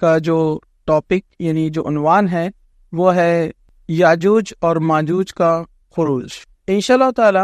کا جو ٹاپک یعنی جو عنوان ہے وہ ہے یاجوج اور ماجوج کا خروج۔ انشاءاللہ تعالی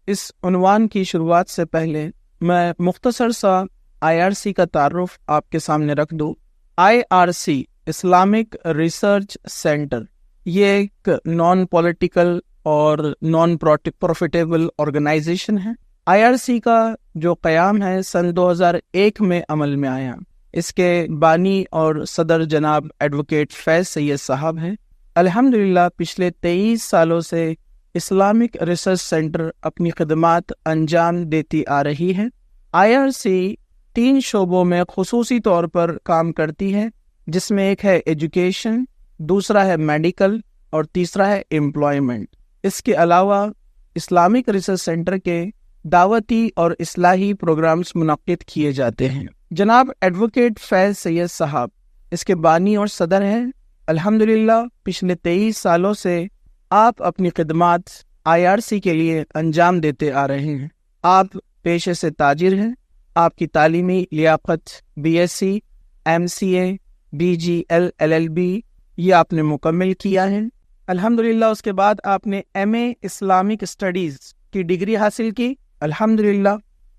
اس عنوان کی شروعات سے پہلے میں مختصر سا IRC کا تعارف آپ کے سامنے رکھ دوں۔ IRC اسلامک ریسرچ سینٹر یہ ایک نان پولیٹیکل اور نان پروفیٹیبل آرگنائزیشن ہے۔ IRC کا جو قیام ہے سن 2001 میں عمل میں آیا۔ اس کے بانی اور صدر جناب ایڈوکیٹ فیض سید صاحب ہیں۔ الحمدللہ پچھلے 23 سالوں سے اسلامک ریسرچ سینٹر اپنی خدمات انجام دیتی آ رہی ہے۔ IRC 3 شعبوں میں خصوصی طور پر کام کرتی ہے، جس میں ایک ہے ایجوکیشن، دوسرا ہے میڈیکل اور تیسرا ہے امپلائمنٹ۔ اس کے علاوہ اسلامک ریسرچ سینٹر کے دعوتی اور اصلاحی پروگرامز منعقد کیے جاتے ہیں۔ جناب ایڈوکیٹ فیض سید صاحب اس کے بانی اور صدر ہیں۔ الحمدللہ پچھلے 23 سالوں سے آپ اپنی خدمات IRC کے لیے انجام دیتے آ رہے ہیں۔ آپ پیشے سے تاجر ہیں۔ آپ کی تعلیمی لیاقت BSc، MCA، BGL، LLB یہ آپ نے مکمل کیا ہے۔ الحمدللہ اس کے بعد آپ نے MA اسلامک اسٹڈیز کی ڈگری حاصل کی الحمدللہ،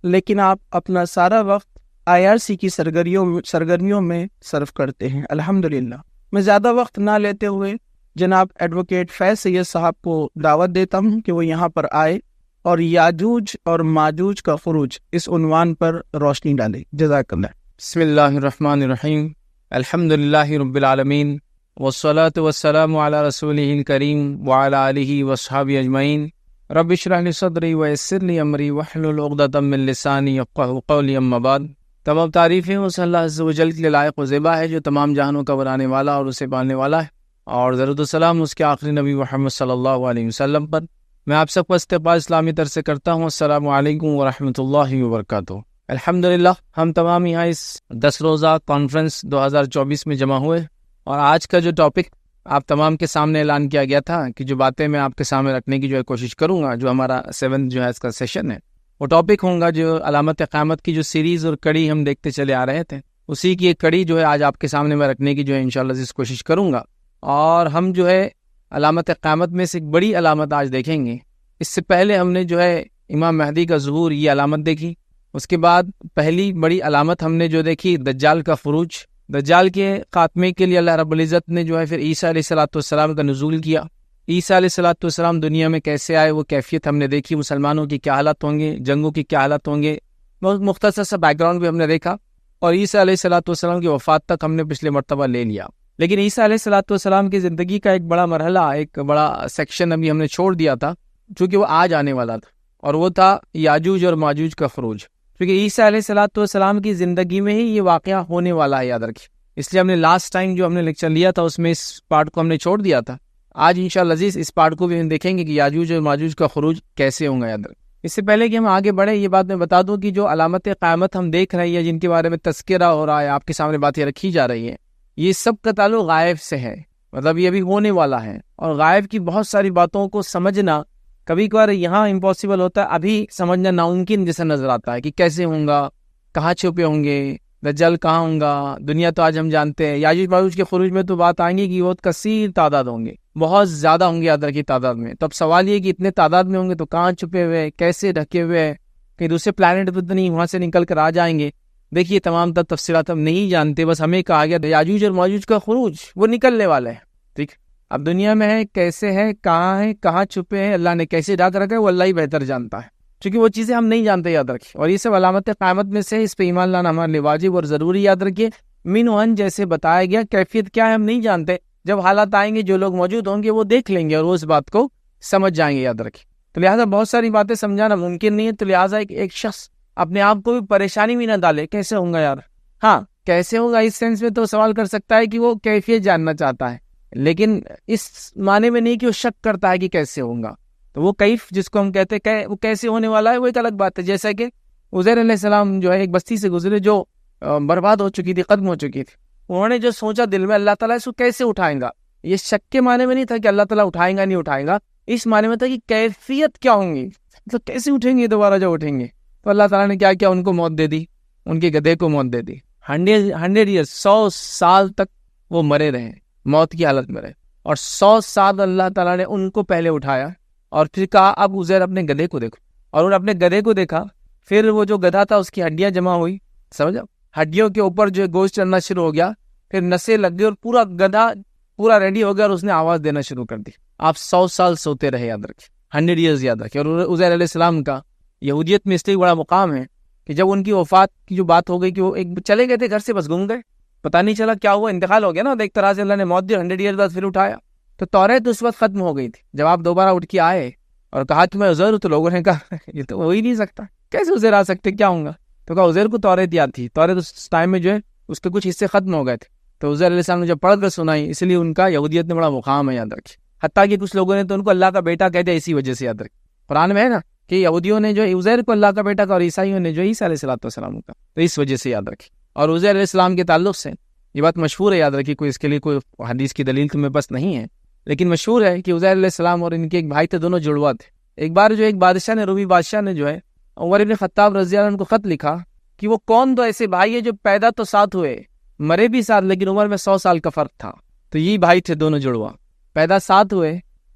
لیکن آپ اپنا سارا وقت IRC کی سرگرمیوں میں صرف کرتے ہیں الحمدللہ۔ میں زیادہ وقت نہ لیتے ہوئے جناب ایڈوکیٹ فیض سید صاحب کو دعوت دیتا ہوں کہ وہ یہاں پر آئے اور یاجوج اور ماجوج کا خروج اس عنوان پر روشنی ڈالے۔ جزاک اللہ۔ بسم اللہ الرحمن الرحیم، الحمدللہ رب العالمین، والصلاة والسلام علی رسولہ الکریم وعلی آلہ وصحبہ اجمعین۔ رب اشرح لی صدری ویسر لی امری واحلل عقدۃ من لسانی یفقہوا قولی، اما بعد۔ تمام تعریفیں اس اللہ عز و جل کے لائق و زیبا ہے جو تمام جہانوں کا بنانے والا اور اسے پالنے والا ہے، اور درود و سلام اس کے آخری نبی محمد صلی اللہ علیہ وسلم پر۔ میں آپ سب کو استقبال اسلامی طرز سے کرتا ہوں۔ السلام علیکم ورحمۃ اللہ وبرکاتہ۔ الحمدللہ ہم تمام یہاں اس 10 روزہ کانفرنس 2024 میں جمع ہوئے، اور آج کا جو ٹاپک آپ تمام کے سامنے اعلان کیا گیا تھا کہ جو باتیں میں آپ کے سامنے رکھنے کی جو کوشش کروں گا، جو ہمارا 7 جو ہے اس کا سیشن ہے، وہ ٹاپک ہوں گا جو علامت قیامت کی جو سیریز اور کڑی ہم دیکھتے چلے آ رہے تھے، اسی کی ایک کڑی جو ہے آج آپ کے سامنے میں رکھنے کی جو ہے انشاءاللہ اس کوشش کروں گا۔ اور ہم جو ہے علامت قیامت میں سے ایک بڑی علامت آج دیکھیں گے۔ اس سے پہلے ہم نے جو ہے امام مہدی کا ظہور یہ علامت دیکھی، اس کے بعد پہلی بڑی علامت ہم نے جو دیکھی دجال کا خروج۔ دجال کے خاتمے کے لیے اللہ رب العزت نے جو ہے پھر عیسیٰ علیہ الصلوۃ والسلام کا نزول کیا۔ عیسیٰ علیہ الصلوۃ والسلام دنیا میں کیسے آئے وہ کیفیت ہم نے دیکھی، مسلمانوں کی کیا حالت ہوں گے، جنگوں کی کیا حالت ہوں گے، بہت مختصر سا بیک گراؤنڈ بھی ہم نے دیکھا، اور عیسیٰ علیہ الصلوۃ والسلام کی وفات تک ہم نے پچھلے مرتبہ لے لیا۔ لیکن عیسیٰ علیہ الصلوۃ والسلام کی زندگی کا ایک بڑا مرحلہ، ایک بڑا سیکشن ابھی ہم نے چھوڑ دیا تھا، چونکہ وہ آج آنے والا تھا، اور وہ تھا یاجوج اور ماجوج کا خروج۔ کیونکہ عیسیٰ علیہ الصلوۃ والسلام کی زندگی میں ہی یہ واقعہ ہونے والا ہے، یاد رکھیے۔ اس لیے ہم نے لاسٹ ٹائم جو ہم نے لیکچر لیا تھا اس میں اس پارٹ کو ہم نے چھوڑ دیا تھا۔ آج انشاءاللہ عزیز اس پارٹ کو بھی ہم دیکھیں گے کہ یاجوج اور ماجوج کا خروج کیسے ہوں گا، یاد رکھیں۔ اس سے پہلے کہ ہم آگے بڑھیں، یہ بات میں بتا دوں کہ جو علامت قیامت ہم دیکھ رہے ہیں، جن کے بارے میں تذکرہ ہو رہا ہے، آپ کے سامنے باتیں رکھی جا رہی ہیں، یہ سب کا تعلق غائب سے ہے، مطلب یہ ابھی ہونے والا ہے، اور غائب کی بہت ساری باتوں کو سمجھنا کبھی کبھار یہاں امپاسبل ہوتا ہے، ابھی سمجھنا ناممکن جیسا نظر آتا ہے کہ کیسے ہوں گا، کہاں چھپے ہوں گے، دجال کہاں ہوں گا۔ دنیا تو آج ہم جانتے ہیں، یاجوج ماجوج کے خروج میں تو بات آئیں گی کہ بہت کثیر تعداد ہوں گے، بہت زیادہ ہوں گے یاد رکھیے تعداد میں۔ تو اب سوال یہ کہ اتنے تعداد میں ہوں گے تو کہاں چھپے ہوئے، کیسے ڈھکے ہوئے، کہیں دوسرے پلانٹ پہ تو نہیں وہاں سے نکل کر آ جائیں گے؟ دیکھیے تمام تفصیلات ہم نہیں جانتے، بس ہمیں کہا گیا یاجوج اور ماجوج کا خروج وہ نکلنے والا ہے، ٹھیک۔ اب دنیا میں ہے، کیسے ہے، کہاں چھپے ہیں، اللہ نے کیسے ڈھک رکھا ہے، وہ اللہ ہی بہتر جانتا ہے، کیونکہ وہ چیزیں ہم نہیں جانتے، یاد رکھیں۔ اور یہ سب علامت قیامت میں سے، اس پہ ایمان لانا ہمارے لیے واجب اور ضروری، یاد رکھیے۔ من و ان جیسے بتایا گیا، کیفیت کیا ہے ہم نہیں جانتے، جب حالات آئیں گے جو لوگ موجود ہوں گے وہ دیکھ لیں گے اور وہ اس بات کو سمجھ جائیں گے، یاد رکھیں۔ تو لہٰذا بہت ساری باتیں سمجھانا ممکن نہیں ہے، تو لہٰذا ایک شخص اپنے آپ کو بھی پریشانی میں نہ ڈالے، کیسے ہوں گا یار، ہاں کیسے ہوگا اس سینس میں تو سوال کر سکتا ہے کہ وہ کیفیت جاننا چاہتا ہے، لیکن اس معنی میں نہیں کہ وہ شک کرتا ہے کہ کیسے ہوں گا۔ تو وہ کیف جس کو ہم کہتے ہیں وہ کیسے ہونے والا ہے، وہ ایک الگ بات ہے۔ جیسا کہ عزیر علیہ السلام جو ہے ایک بستی سے گزرے جو برباد ہو چکی تھی، ختم ہو چکی تھی، انہوں نے جو سوچا دل میں اللہ تعالیٰ اس کو کیسے اٹھائیں گا، یہ شک کے معنی میں نہیں تھا کہ اللہ تعالیٰ اٹھائیں گا نہیں اٹھائیں گا، اس معنی میں تھا کہ کیفیت کیا ہوں گی، مطلب کیسے اٹھیں گے دوبارہ جب اٹھیں گے۔ تو اللہ تعالیٰ نے کیا کیا، ان کو موت دے دی، ان کے گدھے کو موت دے دی، 100 ایئر 100 سال تک وہ مرے رہے، موت کی حالت میں رہے، اور 100 سال اللہ تعالیٰ نے ان کو پہلے اٹھایا اور پھر کہا اب عزیر اپنے گدھے کو دیکھو، اور انہوں نے اپنے گدھے کو دیکھا، پھر وہ جو گدھا تھا اس کی ہڈیاں جمع ہوئی، سمجھا، ہڈیوں کے اوپر جو گوشت چلنا شروع ہو گیا، پھر نسیں لگ گئی اور پورا گدھا پورا ریڈی ہو گیا اور اس نے آواز دینا شروع کر دی۔ آپ 100 سال سوتے رہے، یاد رکھیں، 100 ایئرز یاد رکھیں۔ اور عزیر علیہ السلام کا یہودیت میں اس لیے بڑا مقام ہے کہ جب ان کی وفات کی جو بات ہو گئی کہ وہ ایک چلے گئے تھے گھر سے، بس گم گئے، پتہ نہیں چلا کیا ہوا، انتقال ہو گیا نا، ایک طرح سے اللہ نے موت دی، 100 ایئر بعد پھر اٹھایا۔ تو توریت اس وقت ختم ہو گئی تھی جب آپ دوبارہ اٹھ کے آئے اور کہا کہ میں عزیر ہوں، تو لوگوں نے کہا یہ تو ہو ہی نہیں سکتا، کیسے عزیر آ سکتے، کیا ہوں گا؟ تو کہا عزیر کو توریت یاد تھی، توریت اس ٹائم میں جو ہے اس کے کچھ حصے ختم ہو گئے تھے، تو عزیر علیہ السلام نے جب پڑھ کر سنائی، اس لیے ان کا یہودیت میں بڑا مقام ہے، یاد رکھیں۔ حتیٰ کہ کچھ لوگوں نے تو ان کو اللہ کا بیٹا کہہ دیا اسی وجہ سے، یاد رکھیں۔ قرآن میں ہے نا کہ یہودیوں نے جو عزیر کو اللہ کا بیٹا کہا اور عیسائیوں نے جو عیسیٰ علیہ السلام کا، تو اس وجہ سے یاد رکھیں۔ اور عزیر علیہ السلام کے تعلق سے یہ بات مشہور ہے، یاد رکھیے، کوئی اس کے لیے کوئی حدیث کی دلیل تو میرے پاس نہیں ہے، لیکن مشہور ہے کہ عزیر علیہ السلام اور ان کے ایک بھائی تھے، دونوں جڑوا تھے۔ ایک بار جو ایک بادشاہ نے، رومی بادشاہ نے جو ہے عمر ابن خطاب رضی اللہ عنہ کو خط لکھا کہ وہ کون دو ایسے بھائی ہیں جو پیدا تو ساتھ ہوئے، مرے بھی ساتھ، لیکن عمر میں 100 سال کا فرق تھا۔ تو یہ بھائی تھے دونوں جڑوا، پیدا ساتھ ہوئے،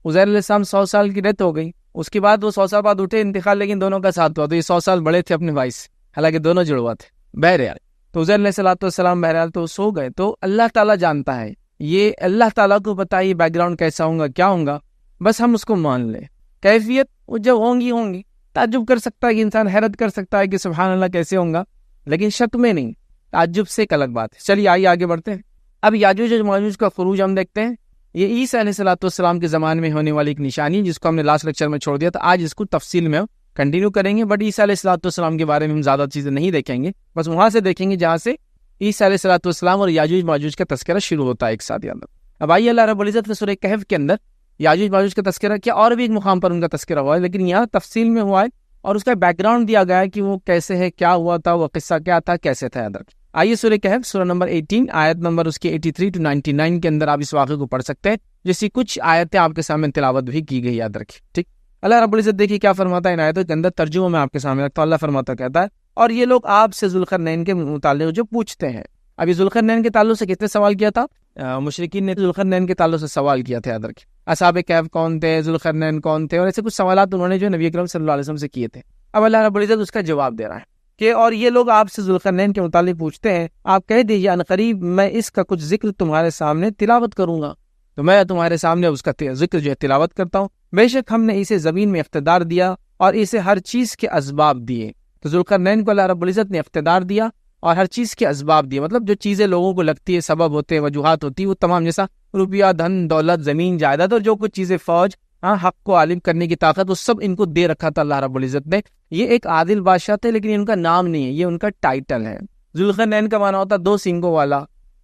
عزیر علیہ السلام 100 سال کی ڈیتھ ہو گئی، اس کے بعد وہ 100 سال بعد اٹھے انتقال، لیکن دونوں کا ساتھ ہوا، تو یہ 100 سال بڑے تھے اپنے بھائی سے، حالانکہ دونوں جڑوا تھے۔ بہرحال تو عزیر علیہ السلام بہرحال تو سو گئے، تو اللہ تعالیٰ جانتا ہے، یہ اللہ تعالیٰ کو پتہ ہے یہ بیک گراؤنڈ کیسا ہوگا، کیا ہوگا، بس ہم اس کو مان لیں۔ کیفیت وہ جب ہوں گی، تعجب کر سکتا ہے کہ انسان، حیرت کر سکتا ہے کہ سبحان اللہ کیسے ہوگا، لیکن شک میں نہیں، تعجب سے ایک الگ بات ہے۔ چلیے آئیے آگے بڑھتے ہیں۔ اب یاجوج اور ماجوج کا خروج ہم دیکھتے ہیں، یہ عیسیٰ علیہ السلام کے زمانے میں ہونے والی ایک نشانی، جس کو ہم نے لاسٹ لیکچر میں چھوڑ دیا تھا، آج اس کو تفصیل میں کنٹینیو کریں گے، بٹ عیسیٰ علیہ السلام کے بارے میں ہم زیادہ چیزیں نہیں دیکھیں گے، بس وہاں سے دیکھیں گے جہاں سے عیسیٰ علیہ السلام اور یاجوج ماجوج کا تذکرہ شروع ہوتا ہے ایک ساتھ، یاد رکھیں۔ اب آئیے اللہ رب العزت نے سورہ کہف کے اندر یاجوج ماجوج کا تذکرہ کیا، اور بھی ایک مقام پر ان کا تذکرہ ہوا ہے، لیکن یہاں تفصیل میں ہوا ہے اور اس کا بیک گراؤنڈ دیا گیا ہے کہ وہ کیسے ہے، کیا ہوا تھا، وہ قصہ کیا تھا، کیسے تھا، یاد رکھیں۔ آئیے سورہ کہف سورہ نمبر 18 آیت نمبر اس کے 83 to 99 کے اندر آپ اس واقعے کو پڑھ سکتے ہیں، جیسی کچھ آیتیں آپ کے سامنے تلاوت بھی کی گئی، یاد رکھیں، ٹھیک۔ اللہ رب العزت دیکھیے کیا فرماتا ہے ان آیتوں کے اندر، ترجمہ میں آپ کے سامنے رکھتا ہوں۔ اللہ فرماتا کہتا ہے، اور یہ لوگ آپ سے ذوالقرنین کے متعلق جو پوچھتے ہیں۔ ابھی ذوالقرنین کے تعلق سے کتنے سوال کیا تھا؟ مشرکین نے ذوالقرنین کے تعلق سے سوال کیا تھا، یاد رکھیں، اصحاب کہف کون تھے، ذوالقرنین کون تھے، اور ایسے کچھ سوالات انہوں نے جو نبی اکرم صلی اللہ علیہ وسلم سے کیے تھے۔ اب اللہ رب العزت اس کا جواب دے رہا ہے کہ اور یہ لوگ آپ سے ذوالقرنین کے متعلق پوچھتے ہیں، آپ کہہ دیجیے عنقریب میں اس کا کچھ ذکر تمہارے سامنے تلاوت کروں گا، تو میں تمہارے سامنے اس کا ذکر جو ہے تلاوت کرتا ہوں۔ بے شک ہم نے اسے زمین میں اقتدار دیا اور اسے ہر چیز کے اسباب دیے۔ تو ذوالقرنین کو اللہ رب العزت نے اقتدار دیا اور ہر چیز کے اسباب دیے، مطلب جو چیزیں لوگوں کو لگتی ہے، سبب ہوتے ہیں، وجوہات ہوتی ہے، وہ تمام، جیسا روپیہ، دھن دولت، زمین جائیداد، اور جو کچھ چیزیں، فوج، حق کو عالم کرنے کی طاقت، وہ سب ان کو دے رکھا تھا اللہ رب العزت نے۔ یہ ایک عادل بادشاہ تھے، لیکن ان کا نام نہیں ہے، یہ ان کا ٹائٹل ہے۔ ذوالقرنین کا معنی ہوتا ہے 2 سینگوں والا،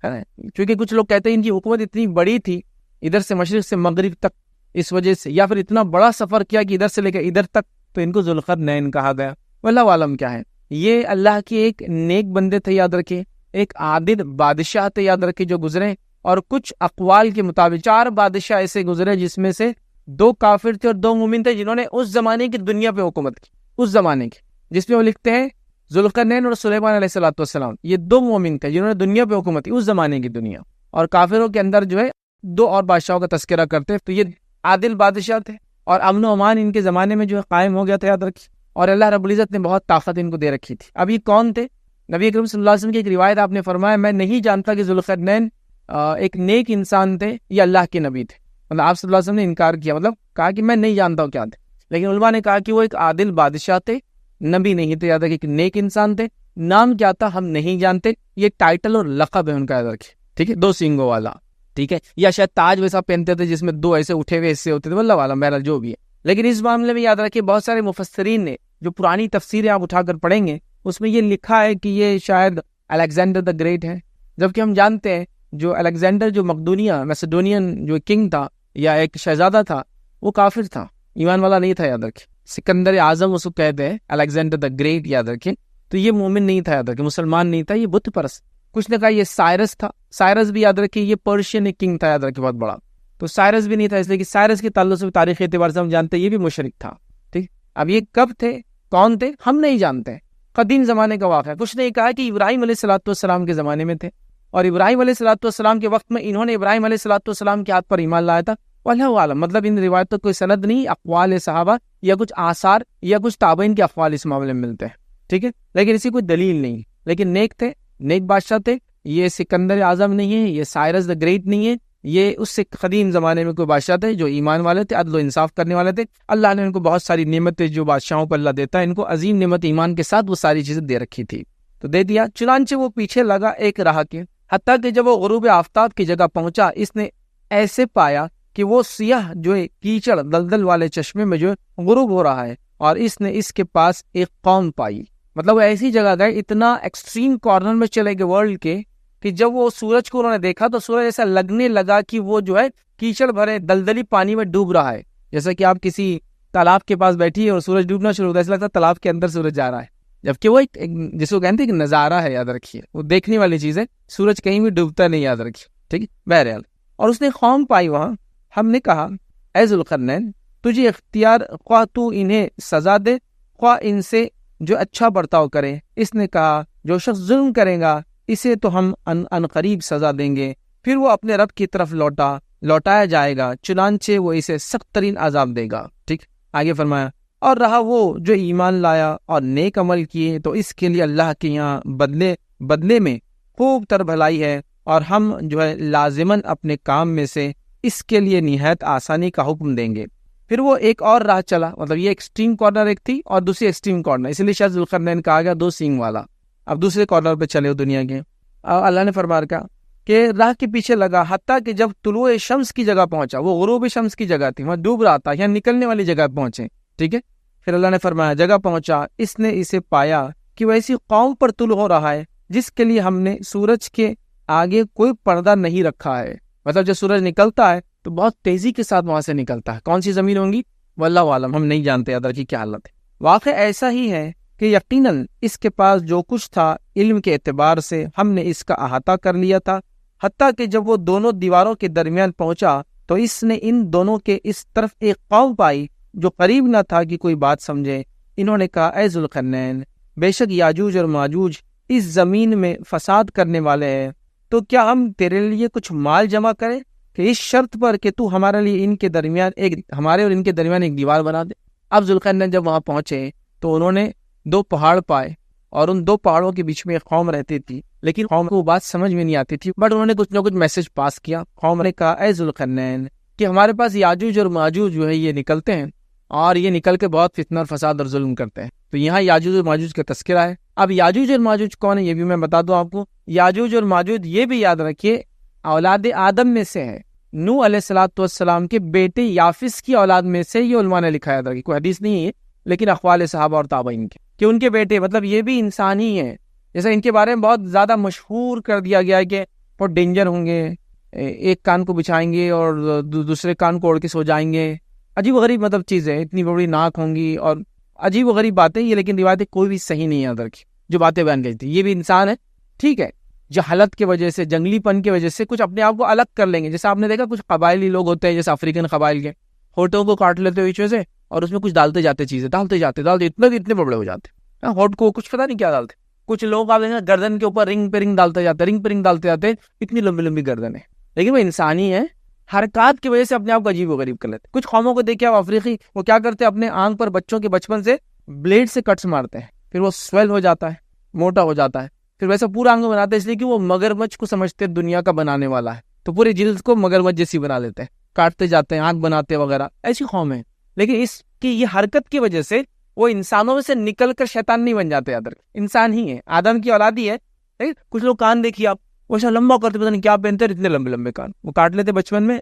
ہے نا، کیونکہ کچھ لوگ کہتے ہیں ان کی حکومت اتنی بڑی تھی، ادھر سے مشرق سے مغرب تک، اس وجہ سے، یا پھر اتنا بڑا سفر کیا کہ ادھر سے لے کر ادھر تک، تو ان کو ذوالقرنین کہا گیا۔ واللہ عالم کیا ہے، یہ اللہ کے ایک نیک بندے تھے، یاد رکھیں، ایک عادل بادشاہ تھے، یاد رکھیں، جو گزرے، اور کچھ اقوال کے مطابق 4 بادشاہ ایسے گزرے جس میں سے 2 کافر تھے اور 2 مومن تھے، جنہوں نے اس زمانے کی دنیا پہ حکومت کی، اس زمانے کی، جس میں وہ لکھتے ہیں ذوالقرنین اور سلیمان علیہ السلام، یہ 2 مومن تھے جنہوں نے دنیا پہ حکومت کی، اس زمانے کی دنیا، اور کافروں کے اندر جو ہے 2 اور بادشاہوں کا تذکرہ کرتے ہیں۔ تو یہ عادل بادشاہ تھے اور امن و امان ان کے زمانے میں جو ہے قائم ہو گیا تھا، یاد رکھیں، اور اللہ رب العزت نے بہت طاقت ان کو دے رکھی تھی۔ اب یہ کون تھے؟ نبی اکرم صلی اللہ علیہ وسلم کی ایک روایت آپ نے فرمایا، میں نہیں جانتا کہ ذوالقرنین ایک نیک انسان تھے یا اللہ کے نبی تھے، مطلب آپ صلی اللہ علیہ وسلم نے انکار کیا، مطلب کہا کہ میں نہیں جانتا ہوں کیا تھے، لیکن علماء نے کہا کہ وہ ایک عادل بادشاہ تھے، نبی نہیں تھے، یاد رکھیں، ایک نیک انسان تھے، نام کیا تھا ہم نہیں جانتے، یہ ٹائٹل اور لقب ہے ان کا، یاد رکھیں، ٹھیک ہے، 2 سینگوں والا، ٹھیک ہے، یا شاید تاج ویسا پہنتے تھے جس میں 2 ایسے اٹھے ہوئے حصے ہوتے تھے، واللہ عالم، بہرحال جو بھی ہے۔ لیکن اس معاملے میں یاد رکھیں، بہت سارے مفسرین نے جو پرانی تفسیریں آپ اٹھا کر پڑھیں گے، اس میں یہ لکھا ہے کہ یہ شاید الیگزینڈر دا گریٹ ہے، جبکہ ہم جانتے ہیں جو الیگزینڈر جو مقدونیہ میسیڈونین جو کنگ تھا یا ایک شہزادہ تھا، وہ کافر تھا، ایمان والا نہیں تھا، یاد رکھیں، سکندر اعظم اس کو کہتے ہیں، الیگزینڈر دا گریٹ، یاد رکھیں، تو یہ مومن نہیں تھا، یاد رکھیں، مسلمان نہیں تھا، یہ بت پرست۔ کچھ نے کہا یہ سائرس تھا، سائرس بھی یاد رکھیں یہ پرشین ایک کنگ تھا، یاد رکھیں، بہت بڑا، تو سائرس بھی نہیں تھا، اس لیے کہ سائرس کے تعلق سے تاریخی اعتبار سے ہم جانتے ہیں یہ بھی مشرک تھا، ٹھیک۔ اب یہ کب تھے، کون تھے، ہم نہیں جانتے، قدیم زمانے کا واقعہ ہے. کچھ نے یہ کہا کہ ابراہیم علیہ الصلوۃ والسلام کے زمانے میں تھے اور ابراہیم علیہ الصلوۃ والسلام کے وقت میں انہوں نے ابراہیم علیہ الصلوۃ والسلام کے ہاتھ پر ایمان لایا تھا. واللہ عالم، مطلب ان روایتوں کوئی سند نہیں، اقوال صحابہ یا کچھ آثار یا کچھ تابعین کے اقوال اس معاملے میں ملتے ہیں. ٹھیک ہے، لیکن اسی کوئی دلیل نہیں. لیکن نیک تھے، نیک بادشاہ تھے. یہ سکندر اعظم نہیں ہے، یہ سائرس دا گریٹ نہیں ہے، یہ اس سے قدیم زمانے میں کوئی بادشاہ تھے جو ایمان والے تھے، عدل و انصاف کرنے والے تھے. اللہ نے ان کو بہت ساری نعمتیں جو بادشاہوں کو اللہ دیتا ہے، ان کو عظیم نعمت ایمان کے ساتھ وہ ساری چیزیں دے رکھی تھی، تو دے دیا. چنانچہ وہ پیچھے لگا ایک راہ کے، حتیٰ کہ جب وہ غروب آفتاب کی جگہ پہنچا، اس نے ایسے پایا کہ وہ سیاہ جو ہے کیچڑ دلدل والے چشمے میں جو غروب ہو رہا ہے، اور اس نے اس کے پاس ایک قوم پائی. مطلب وہ ایسی جگہ گئے، اتنا ایکسٹریم کارنر میں چلے گئے ورلڈ کے، کہ جب وہ سورج کو انہوں نے دیکھا تو سورج ایسا لگنے لگا کہ وہ جو ہے کیچڑ بھرے دلدلی پانی میں ڈوب رہا ہے. جیسا کہ آپ کسی تالاب کے پاس بیٹھی ہے اور سورج ڈوبنا شروع ہوتا ہے، ایسا لگتا ہے تالاب کے اندر سورج جا رہا ہے. جبکہ وہ ایک جس کو کہتے ہیں کہ نظارہ ہے، یاد رکھیے، وہ دیکھنے والی چیز ہے. سورج کہیں بھی ڈوبتا نہیں، یاد رکھیے. ٹھیک ہے، بہرحال. اور اس نے قوم پائی وہاں. ہم نے کہا اے ذوالقرنین، تجھے اختیار، خواہ تو انہیں سزا دے، خواہ ان سے جو اچھا برتاؤ کرے. اس نے کہا جو شخص ظلم کرے گا اسے تو ہم ان قریب سزا دیں گے. پھر وہ اپنے رب کی طرف لوٹایا جائے گا، چنانچہ وہ اسے سخت ترین عذاب دے گا. ٹھیک، آگے فرمایا اور رہا وہ جو ایمان لایا اور نیک عمل کیے تو اس کے لیے اللہ کے یہاں بدلے میں خوب تر بھلائی ہے، اور ہم جو ہے لازماً اپنے کام میں سے اس کے لیے نہایت آسانی کا حکم دیں گے. پھر وہ ایک اور راہ چلا. مطلب یہ ایکسٹریم کارنر ایک تھی اور دوسری ایکسٹریم کارنر، اس لیے شاید ذوالقرنین کہا گیا 2 سینگ والا. اب دوسرے کارنر پہ چلے دنیا کے. اللہ نے فرمایا کہا کہ راہ کے پیچھے لگا، حتیٰ کہ جب طلوع شمس کی جگہ پہنچا، وہ غروب شمس کی جگہ تھی، وہاں ڈوب رہا تھا، یہاں نکلنے والی جگہ پہنچے. ٹھیک ہے، پھر اللہ نے فرمایا جگہ پہنچا، اس نے اسے پایا کہ وہ ایسی قوم پر طلوع ہو رہا ہے جس کے لیے ہم نے سورج کے آگے کوئی پردہ نہیں رکھا ہے. مطلب جب سورج نکلتا ہے تو بہت تیزی کے ساتھ وہاں سے نکلتا ہے. کون سی زمین ہوں گی واللہ عالم، ہم نہیں جانتے ادھر کی کیا حالت ہے. واقع ایسا ہی ہے کہ یقیناً اس کے پاس جو کچھ تھا علم کے اعتبار سے ہم نے اس کا احاطہ کر لیا تھا. حتیٰ کہ جب وہ دونوں دیواروں کے درمیان پہنچا تو اس نے ان دونوں کے اس طرف ایک قوم پائی جو قریب نہ تھا کہ کوئی بات سمجھے. انہوں نے کہا اے ذوالقرنین، بے شک یاجوج اور ماجوج اس زمین میں فساد کرنے والے ہیں، تو کیا ہم تیرے لیے کچھ مال جمع کریں کہ اس شرط پر کہ تو ہمارے لیے ہمارے اور ان کے درمیان ایک دیوار بنا دے. اب ذوالقرنین جب وہاں پہنچے تو انہوں نے 2 پہاڑ پائے، اور ان 2 پہاڑوں کے بیچ میں ایک قوم رہتی تھی، لیکن قوم کو بات سمجھ میں نہیں آتی تھی، بٹ انہوں نے کچھ نہ کچھ میسج پاس کیا. قوم نے کہا اے ذوالقرنین کہ ہمارے پاس یاجوج اور ماجوج جو ہے یہ نکلتے ہیں، اور یہ نکل کے بہت فتنہ اور فساد اور ظلم کرتے ہیں. تو یہاں یاجوج اور ماجوج کا تذکرہ ہے. اب یاجوج اور ماجوج کون ہے یہ بھی میں بتا دوں آپ کو. یاجوج اور ماجوج یہ بھی یاد رکھیے اولاد آدم میں سے ہے. نوح علیہ الصلوۃ والسلام کے بیٹے یافس کی اولاد میں سے، یہ علماء نے لکھا ہے، کوئی حدیث نہیں ہے لیکن اقوال صحابہ اور تابعین کے، کہ ان کے بیٹے، مطلب یہ بھی انسان ہی ہیں. جیسا ان کے بارے میں بہت زیادہ مشہور کر دیا گیا ہے کہ بہت ڈینجر ہوں گے، ایک کان کو بچھائیں گے اور دوسرے کان کو اوڑھ کے سو جائیں گے. عجیب و غریب مطلب چیزیں، اتنی بڑی ناک ہوں گی اور عجیب و غریب باتیں یہ، لیکن روایتیں کوئی بھی صحیح نہیں ہے ادھر کی جو باتیں بیان کی تھی. یہ بھی انسان ہے، ٹھیک ہے، جہالت کی وجہ سے، جنگلی پن کی وجہ سے کچھ اپنے آپ کو الگ کر لیں گے. جیسے آپ نے دیکھا کچھ قبائلی لوگ ہوتے ہیں، جیسے افریقن قبائل کے، ہونٹوں کو کاٹ لیتے ہوئے سے اور اس میں کچھ ڈالتے جاتے چیزیں، ڈالتے اتنے بڑے ہو جاتے. ہونٹ کو کچھ پتہ نہیں کیا ڈالتے. کچھ لوگ آپ دیکھیں گردن کے اوپر رنگ پہ رنگ ڈالتے جاتے، اتنی لمبی لمبی گردن ہے، لیکن وہ انسانی ہے. حرکات کی وجہ سے اپنے آپ کو عجیب و غریب کر لیتے. کچھ قوموں کو دیکھیں آپ افریقی، وہ کیا کرتے ہیں، اپنے آنکھ پر بچوں کے بچپن سے بلیڈ سے کٹس مارتے ہیں، پھر وہ سویل ہو جاتا ہے، موٹا ہو جاتا ہے، پھر ویسا پورا آنکھ بناتے ہیں، اس لیے کہ وہ مگرمچھ کو سمجھتے ہیں دنیا کا بنانے والا ہے، تو پورے جلد کو مگرمچھ جیسی بنا لیتے ہیں، کاٹتے جاتے ہیں، آنکھ بناتے وغیرہ. ایسی قوم ہے، لیکن اس کی یہ حرکت کی وجہ سے وہ انسانوں میں سے نکل کر شیطان نہیں بن جاتے. ادھر انسان ہی ہے، آدم کی اولاد ہی ہے. کچھ لوگ کان دیکھیے آپ، وہ ایسا لمبا کرتے، پتہ نہیں کیا پہنتے، اتنے لمبے لمبے کان، وہ کاٹ لیتے بچپن میں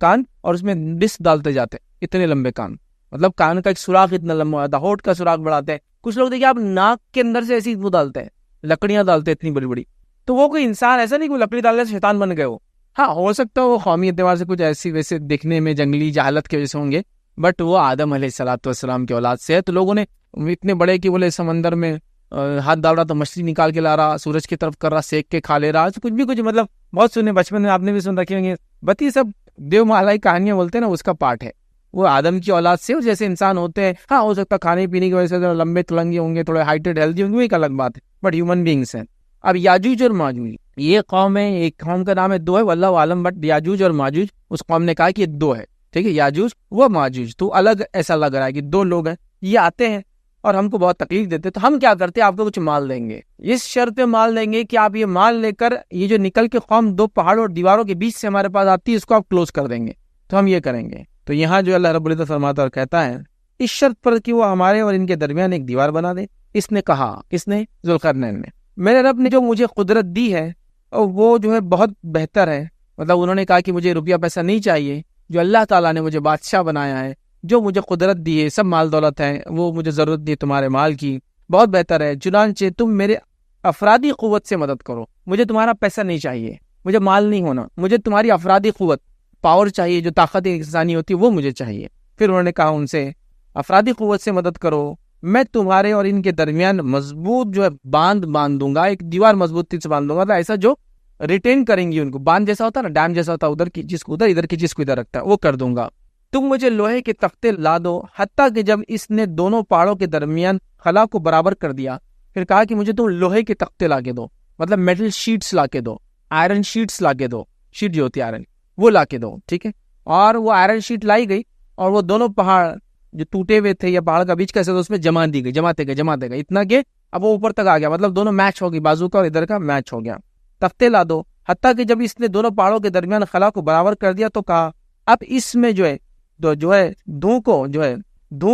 کان اور اس میں ڈسک ڈالتے جاتے، اتنے لمبے کان، مطلب کان کا ایک سوراخ اتنا لمبا ہوتا ہے، ہونٹ کا سوراخ بڑھاتے ہیں. کچھ لوگ دیکھیے آپ ناک کے اندر سے ایسی وہ ڈالتے ہیں، لکڑیاں ڈالتے اتنی بڑی بڑی. تو وہ کوئی انسان ایسا نہیں کہ لکڑی ڈالنے سے شیطان بن گئے ہو. ہاں ہو سکتا ہے وہ قومی اعتبار سے کچھ ایسی ویسے دیکھنے میں جنگلی جہالت کی وجہ سے ہوں گے، بٹ وہ آدم علیہ الصلوۃ والسلام کی اولاد سے ہے. تو لوگوں نے اتنے بڑے کہ بولے سمندر میں ہاتھ ڈال رہا تو مچھلی نکال کے لا رہا، سورج کی طرف کر رہا، سیک کے کھا لے رہا، کچھ بھی کچھ، مطلب بہت سنے بچپن میں آپ نے بھی سن رکھے ہوں گے. بت یہ سب دیو مالائی کہانیاں بولتے ہیں نا، اس کا پارٹ ہے. وہ آدم کی اولاد سے، اور جیسے انسان ہوتے ہیں، ہاں ہو سکتا کھانے پینے کی وجہ سے لمبے تلنگے ہوں گے، تھوڑے ہائٹڈ ہیلدی ہوں گے، وہ ایک الگ بات ہے، بٹ ہیومن بینگس ہیں. اب یاجوج اور ماجوج یہ قوم ہے، ایک قوم کا نام ہے دو ہے واللہ عالم، بٹ یاجوج اور ماجوج اس قوم نے کہا کہ یہ دو ہے. ٹھیک ہے، یاجوج و ماجوج، تو الگ ایسا لگ رہا ہے کہ دو لوگ ہیں، یہ آتے ہیں اور ہم کو بہت تکلیف دیتے، تو ہم کیا کرتے ہیں، آپ کو کچھ مال دیں گے، اس شرط پہ مال دیں گے کہ آپ یہ مال لے کر یہ جو نکل کے قوم دو پہاڑوں اور دیواروں کے بیچ سے ہمارے پاس آتی ہے، اس کو آپ کلوز کر دیں گے، تو ہم یہ کریں گے. تو یہاں جو اللہ رب العزت فرماتا اور کہتا ہے اس شرط پر کہ وہ ہمارے اور ان کے درمیان ایک دیوار بنا دے. اس نے کہا، کس نے؟ ذوالقرنین نے، میرے رب نے جو مجھے قدرت دی ہے اور وہ جو ہے بہت بہتر ہے. مطلب انہوں نے کہا کہ مجھے روپیہ پیسہ نہیں چاہیے، جو اللہ تعالیٰ نے مجھے بادشاہ بنایا ہے، جو مجھے قدرت دی ہے، سب مال دولت ہے، وہ مجھے ضرورت دی تمہارے مال کی، بہت بہتر ہے. چنانچہ تم میرے افرادی قوت سے مدد کرو، مجھے تمہارا پیسہ نہیں چاہیے، مجھے مال نہیں ہونا، مجھے تمہاری افرادی قوت، پاور چاہیے، جو طاقت انسانی ہوتی ہے وہ مجھے چاہیے. پھر انہوں نے کہا ان سے افرادی قوت سے مدد کرو، میں تمہارے اور ان کے درمیان مضبوط جو ہے باندھ دوں گا، ایک دیوار مضبوطی سے باندھ دوں گا، ایسا جو ریٹین کریں گی ان کو. باندھ جیسا ہوتا ہے نا، ڈیم جیسا ہوتا ہے، ادھر کی چیز کو ادھر، ادھر کی چیز کو ادھر رکھتا ہے، وہ کر دوں گا. تم مجھے لوہے کے تختے لا دو، حتیٰ کہ جب اس نے دونوں پہاڑوں کے درمیان خلا کو برابر کر دیا، پھر کہا کہ مجھے تم لوہے کے تختے لا کے دو، مطلب میٹل شیٹس لا کے دو، آئرن شیٹس لا کے دو، شیٹ جو ہوتی ہے آئرن وہ لا کے دو. ٹھیک ہے، اور وہ آئرن شیٹ لائی گئی، اور وہ دونوں پہاڑ جو ٹوٹے ہوئے تھے یا پہاڑ کا بیچ کا حصہ تھا اس میں جما دی گئی، جماتے گئے اتنا کہ اب وہ اوپر تک آ گیا، مطلب دونوں میچ ہو گئی، بازو کا اور ادھر کا میچ ہو گیا. تختے لا دو، حتیٰ کہ جب اس نے دونوں پہاڑوں کے درمیان خلا کو برابر کر دیا تو کہا اب اس میں جو ہے دھوں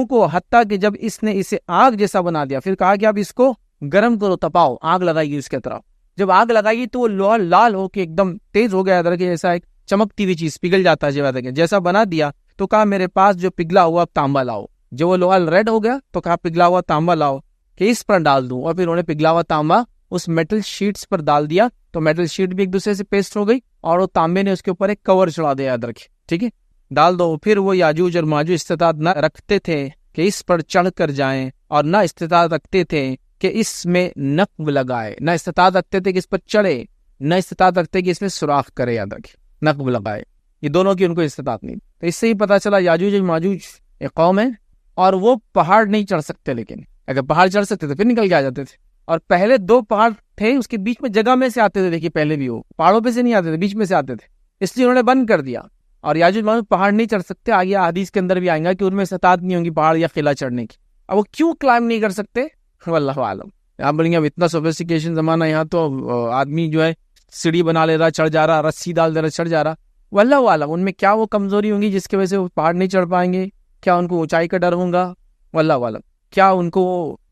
کو حتیٰ کہ جب اس نے اسے آگ جیسا بنا دیا، پھر کہا کہ اب اس کو گرم کرو، تپاؤ، آگ لگائی گی اس کے طرف. جب آگ لگائی تو وہ لوہا لال ہو کے ایک دم تیز ہو گیا، ادھر کے جیسا ایک چمکتی ہوئی چیز پگھل جاتا ہے جیسا بنا دیا. تو کہا میرے پاس جو پگھلا ہوا تانبا لاؤ. جو وہ لوہا ریڈ ہو گیا تو کہا پگھلا ہوا تانبا لاؤ کہ اس پر ڈال دوں، اور پھر انہوں نے پگھلا ہوا تانبا اس میٹل شیٹس پر ڈال دیا، تو میٹل شیٹ بھی ایک دوسرے سے پیسٹ ہو گئی، اور وہ تانبے نے اس کے اوپر ایک کور چڑھا دیا ادھر کے. ٹھیک ہے، ڈال دو. پھر وہ یاجوج اور ماجوج استطاعت نہ رکھتے تھے کہ اس پر چڑھ کر جائیں، اور نہ استطاعت رکھتے تھے کہ اس میں نقب لگائے، نہ استطاعت رکھتے تھے کہ اس پر چڑھے، نہ استطاعت رکھتے کہ اس میں سوراخ کرے، یاد رکھے، نقب لگائے، یہ دونوں کی ان کو استطاعت نہیں. تو اس سے ہی پتا چلا یاجوج اور ماجوج ایک قوم ہے، اور وہ پہاڑ نہیں چڑھ سکتے، لیکن اگر پہاڑ چڑھ سکتے تو پھر نکل کے آ جاتے تھے. اور پہلے دو پہاڑ تھے، اس کے بیچ میں جگہ میں سے آتے تھے، دیکھیے پہلے بھی وہ پہاڑوں پہ سے نہیں آتے تھے، بیچ میں سے آتے تھے، اس لیے انہوں نے بند کر دیا. اور یاجوج ماجوج پہاڑ نہیں چڑھ سکتے، آگے حدیث کے اندر بھی آئیں گا کہ ان میں استطاعت نہیں ہوگی پہاڑ یا قلعہ چڑھنے کی. اب وہ کیوں کلائم نہیں کر سکتے، واللہ عالم. آپ بولیں گے اب اتنا سوفسٹیکیشن زمانہ، یہاں تو آدمی جو ہے سیڑھی بنا لے رہا، چڑھ جا رہا، رسی ڈال دے رہا، چڑھ جا رہا. واللہ عالم ان میں کیا وہ کمزوری ہوں گی جس کی وجہ سے وہ پہاڑ نہیں چڑھ پائیں گے؟ کیا ان کو اونچائی کا ڈر ہوگا؟ واللہ عالم. کیا ان کو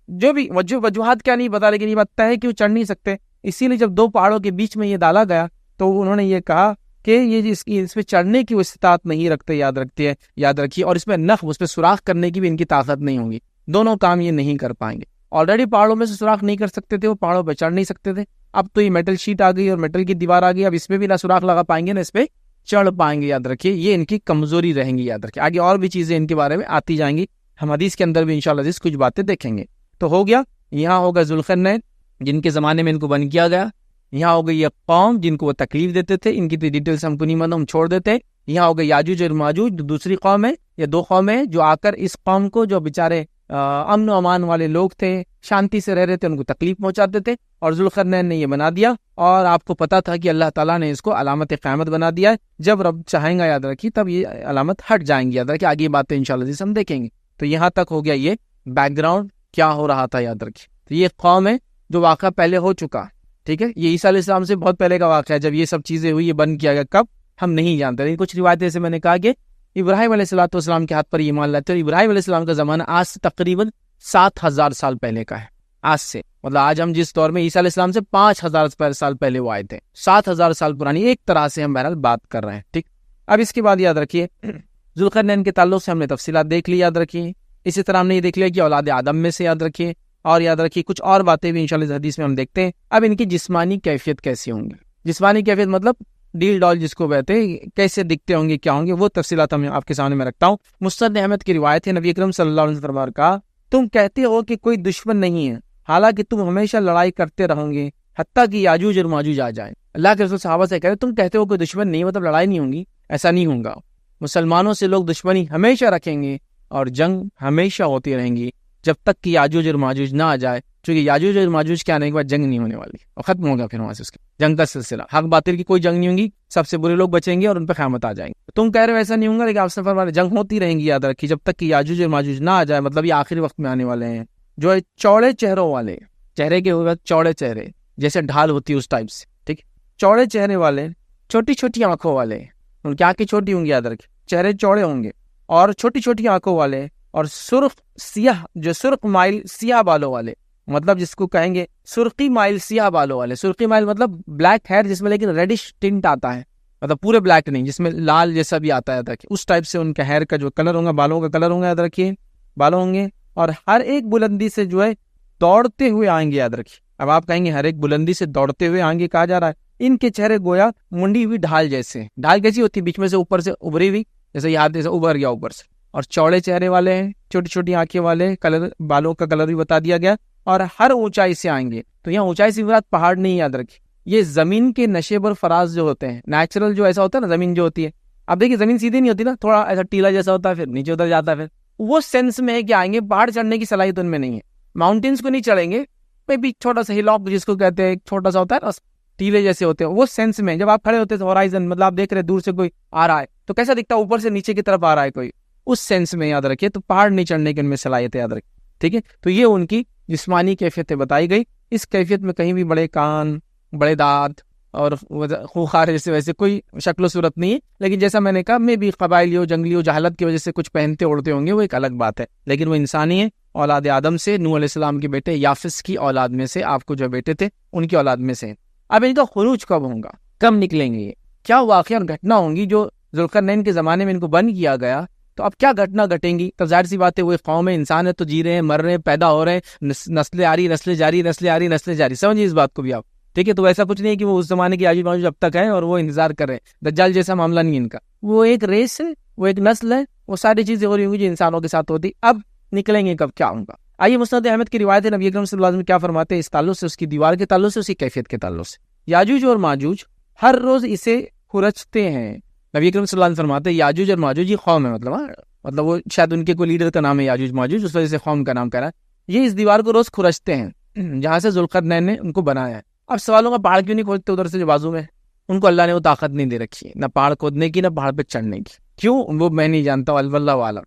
جو بھی وجوہات کیا نہیں بتا، لیکن یہ بات ہے کہ وہ چڑھ نہیں سکتے. اسی لیے جب دو پہاڑوں کے بیچ میں یہ ڈالا گیا تو انہوں نے یہ کہا کہ یہ اس پہ چڑھنے کی وہ استطاعت نہیں رکھتے، یاد رکھیے. اور اس میں نخ، اس پہ سوراخ کرنے کی بھی ان کی طاقت نہیں ہوگی، دونوں کام یہ نہیں کر پائیں گے. آلریڈی پہاڑوں میں سے سوراخ نہیں کر سکتے تھے، وہ پہاڑوں پہ چڑھ نہیں سکتے تھے، اب تو یہ میٹل شیٹ آ گئی اور میٹل کی دیوار آ گئی، اب اس میں بھی نہ سوراخ لگا پائیں گے نہ اس پہ چڑھ پائیں گے. یاد رکھیے یہ ان کی کمزوری رہیں گی، یاد رکھیے. آگے اور بھی چیزیں ان کے بارے میں آتی جائیں گی، ہم حدیث کے اندر بھی انشاءاللہ کچھ باتیں دیکھیں گے. تو ہو گیا، یہاں ہوگا ذوالقرنین جن کے زمانے میں ان کو بند کیا گیا. یہاں ہو گئی یہ قوم جن کو وہ تکلیف دیتے تھے، ان کی ڈیٹیلز ہم کو نہیں معلوم، ہم چھوڑ دیتے. یہاں ہو گئی یاجوج اور ماجوج، دوسری قوم ہے، یہ دو قومیں ہیں جو آ کر اس قوم کو، جو بیچارے امن و امان والے لوگ تھے، شانتی سے رہ رہے تھے، ان کو تکلیف پہنچاتے تھے، اور ذوالقرنین نے یہ بنا دیا. اور آپ کو پتا تھا کہ اللہ تعالیٰ نے اس کو علامت قیامت بنا دیا ہے، جب رب چاہیں گا، یاد رکھیے، تب یہ علامت ہٹ جائیں گی. یاد رکھیے آگے باتیں انشاءاللہ ہم دیکھیں گے. تو یہاں تک ہو گیا یہ بیک گراؤنڈ کیا ہو رہا تھا، یاد رکھیے. تو یہ قوم ہے جو واقعہ پہلے ہو چکا، ٹھیک ہے. یہ عیسیٰ علیہ السلام سے بہت پہلے کا واقعہ ہے، جب یہ سب چیزیں ہوئی، یہ بند کیا گیا، کب ہم نہیں جانتے. لیکن کچھ روایتیں سے میں نے کہا کہ ابراہیم علیہ السلام کے ہاتھ پر یہ ایمان لاتے، اور ابراہیم علیہ السلام کا زمانہ آج سے تقریباً 7,000 سال پہلے کا ہے. آج سے مطلب آج ہم جس دور میں عیسیٰ علیہ السلام سے 5,000 سال پہلے وہ آئے تھے، 7,000 سال پرانی ایک طرح سے ہم بہرحال بات کر رہے ہیں. ٹھیک، اب اس کے بعد یاد رکھیے ذوالقرنین کے تعلق سے ہم نے تفصیلات دیکھ لی، یاد رکھیے. اسی طرح ہم نے یہ دیکھ لیا کہ اولاد آدم میں سے، یاد رکھیے. اور یاد رکھیے کچھ اور باتیں بھی انشاءاللہ اس حدیث میں ہم دیکھتے ہیں. اب ان کی جسمانی کیفیت کیسی ہوں گی، جسمانی کیفیت مطلب ڈیل ڈال جس کو کہتے ہیں، کیسے دکھتے ہوں گے، کیا ہوں گے، وہ تفصیلات ہم آپ کے سامنے میں رکھتا ہوں. مسند احمد کی روایت ہے، نبی اکرم صلی اللہ علیہ وسلم نے کہا تم کہتے ہو کہ کوئی دشمن نہیں ہے، حالانکہ تم ہمیشہ لڑائی کرتے رہو گے حتیٰ کہ یاجوج اور ماجوج آ جائیں. اللہ کے رسول صحابہ سے کہتے تم کہتے ہو کوئی دشمن نہیں، مطلب لڑائی نہیں ہوگی، ایسا نہیں ہوگا. مسلمانوں سے لوگ دشمنی ہمیشہ رکھیں گے اور جنگ ہمیشہ ہوتی رہیں گی جب تک کہ یاجوج اور ماجوج نہ آ جائے، چونکہ یاجوج اور ماجوج کے آنے کے بعد جنگ نہیں ہونے والی اور ختم ہوگا پھر وہاں سے اس کے جنگ کا سلسلہ، حق باطل کی کوئی جنگ نہیں ہوگی، سب سے برے لوگ بچیں گے اور ان پہ قیامت آ جائیں گے۔ تم کہہ رہے ہو ایسا نہیں ہوگا، لیکن آپ سے فرمایا جنگ ہوتی رہیں گی، یاد رکھیے جب تک کہ یاجوج اور ماجوج نہ آ جائے، مطلب یہ آخری وقت میں آنے والے ہیں، جو ہے چوڑے چہروں والے، چہرے کے ہوگا چوڑے چہرے جیسے ڈھال ہوتی ہے اس ٹائپ سے، ٹھیک، چوڑے چہرے والے، چھوٹی چھوٹی آنکھوں والے، ان کی آنکھیں چھوٹی ہوں گی، یاد رکھیں چہرے چوڑے ہوں گے، اور چھوٹی چھوٹی آنکھوں والے، اور سرخ سیاہ، جو سرخ مائل سیاہ بالوں والے، مطلب جس کو کہیں گے سرخی مائل سیاہ بالوں والے، سرخی مائل مطلب بلیک ہیئر جس میں لیکن ریڈش ٹنٹ آتا ہے، مطلب پورے بلیک نہیں، جس میں لال جیسا بھی آتا ہے، یاد رکھیے اس ٹائپ سے ان کا ہیئر کا جو کلر ہوگا، بالوں کا کلر ہوگا، یاد رکھیے بالوں ہوں گے، اور ہر ایک بلندی سے جو ہے دوڑتے ہوئے آئیں گے، یاد رکھیے۔ اب آپ کہیں گے ہر ایک بلندی سے دوڑتے ہوئے آئیں گے کہا جا رہا ہے، ان کے چہرے گویا منڈی ہوئی ڈھال جیسے، ڈھال کیسی ہوتی ہے بیچ میں سے اوپر سے ابھری ہوئی، جیسے یہ ہاتھ سے ابھر گیا اوپر سے، اور چوڑے چہرے والے ہیں، چھوٹی چھوٹی آنکھیں والے، کلر بالوں کا کلر بھی بتا دیا گیا، اور ہر اونچائی سے آئیں گے۔ تو یہاں اونچائی سے مراد پہاڑ نہیں، یاد رکھیے یہ زمین کے نشے بر فراز جو ہوتے ہیں، نیچرل جو ایسا ہوتا ہے نا، زمین جو ہوتی ہے، اب دیکھیے زمین سیدھی نہیں ہوتی نا، تھوڑا ایسا ٹیلا جیسا ہوتا ہے، پھر نیچے اتر جاتا ہے، پھر وہ سینس میں ہے کہ آئیں گے، پہاڑ چڑھنے کی صلاحیت ان میں نہیں ہے، ماؤنٹینس کو نہیں چڑھیں گے، بھی چھوٹا سا ہلاک جس کو کہتے ہیں، چھوٹا سا ہوتا ہے نا، ٹیلے جیسے ہوتے ہیں، وہ سینس میں جب آپ کھڑے ہوتے ہیں ہورائزن، مطلب آپ دیکھ رہے دور سے کوئی آ رہا ہے تو کیسا دکھتا ہے، اوپر سے نیچے کی طرف آ رہا ہے کوئی، اس سینس میں یاد رکھیے۔ تو پہاڑ نہیں چڑھنے کی ان میں صلاحیت یاد رکھیے، ٹھیک ہے۔ تو یہ ان کی جسمانی کیفیتیں بتائی گئی، اس کیفیت میں کہیں بھی بڑے کان، بڑے دانت اور خوخار جیسے ویسے کوئی شکل و صورت نہیں ہے، لیکن جیسا میں نے کہا میں بھی قبائلی ہو، جنگلی ہو، جہالت کی وجہ سے کچھ پہنتے اڑتے ہوں گے، وہ ایک الگ بات ہے، لیکن وہ انسانی ہے، اولاد آدم سے، نوح علیہ السلام کے بیٹے یافس کی اولاد میں سے، آپ کو جو بیٹے تھے ان کی اولاد میں سے۔ اب ان کا خروج کب ہوگا، کب نکلیں گے، یہ کیا واقعہ اور گھٹنا ہوں گی جو ذوالقرنین کے زمانے میں ان کو بند کیا گیا، تو اب کیا گھٹنا گھٹیں گی؟ تو ظاہر سی بات ہے وہ ایک قوم ہے، انسان ہے تو جی رہے ہیں، مر رہے ہیں، پیدا ہو رہے ہیں، نسلیں آ رہی، نسلیں جاری، نسلیں آ رہی، نسلیں جاری، سمجھیے اس بات کو بھی آپ، ٹھیک ہے۔ تو ایسا کچھ نہیں ہے کہ وہ اس زمانے کی یاجوج ماجوج اب تک ہے اور وہ انتظار کر رہے ہیں، دجال جیسا معاملہ نہیں ان کا، وہ ایک ریس ہے، وہ ایک نسل ہے، وہ ساری چیزیں ہو رہی ہوں گی جو انسانوں کے ساتھ ہوتی، اب نکلیں گے کب، کیا ہوگا؟ آئیے مسند احمد کی روایت ہے، نبی اکرم صلی اللہ علیہ وسلم کیا فرماتے ہیں اس تعلق سے، اس کی دیوار کے تعلق سے، اس کی کیفیت کے تعلق سے۔ یاجوج اور ماجوج ہر روز اسے کھرچتے ہیں، نبی اکرم صلی اللہ علیہ وسلم فرماتے ہیں یاجوج اور ماجوج یہ قوم ہے، مطلب وہ شاید ان کے کوئی لیڈر کا نام ہے یاجوج ماجوج، اس وجہ سے قوم کا نام کہہ رہا ہے، یہ اس دیوار کو روز کھرچتے ہیں جہاں سے ذوالقرنین نے ان کو بنایا ہے۔ اب سوالوں کا پہاڑ کیوں نہیں کھودتے ادھر سے جو بازو میں، ان کو اللہ نے وہ طاقت نہیں دے رکھی ہے، نہ پہاڑ کھودنے کی، نہ پہاڑ پہ چڑھنے کی، کیوں وہ میں نہیں جانتا، اللہ عالم۔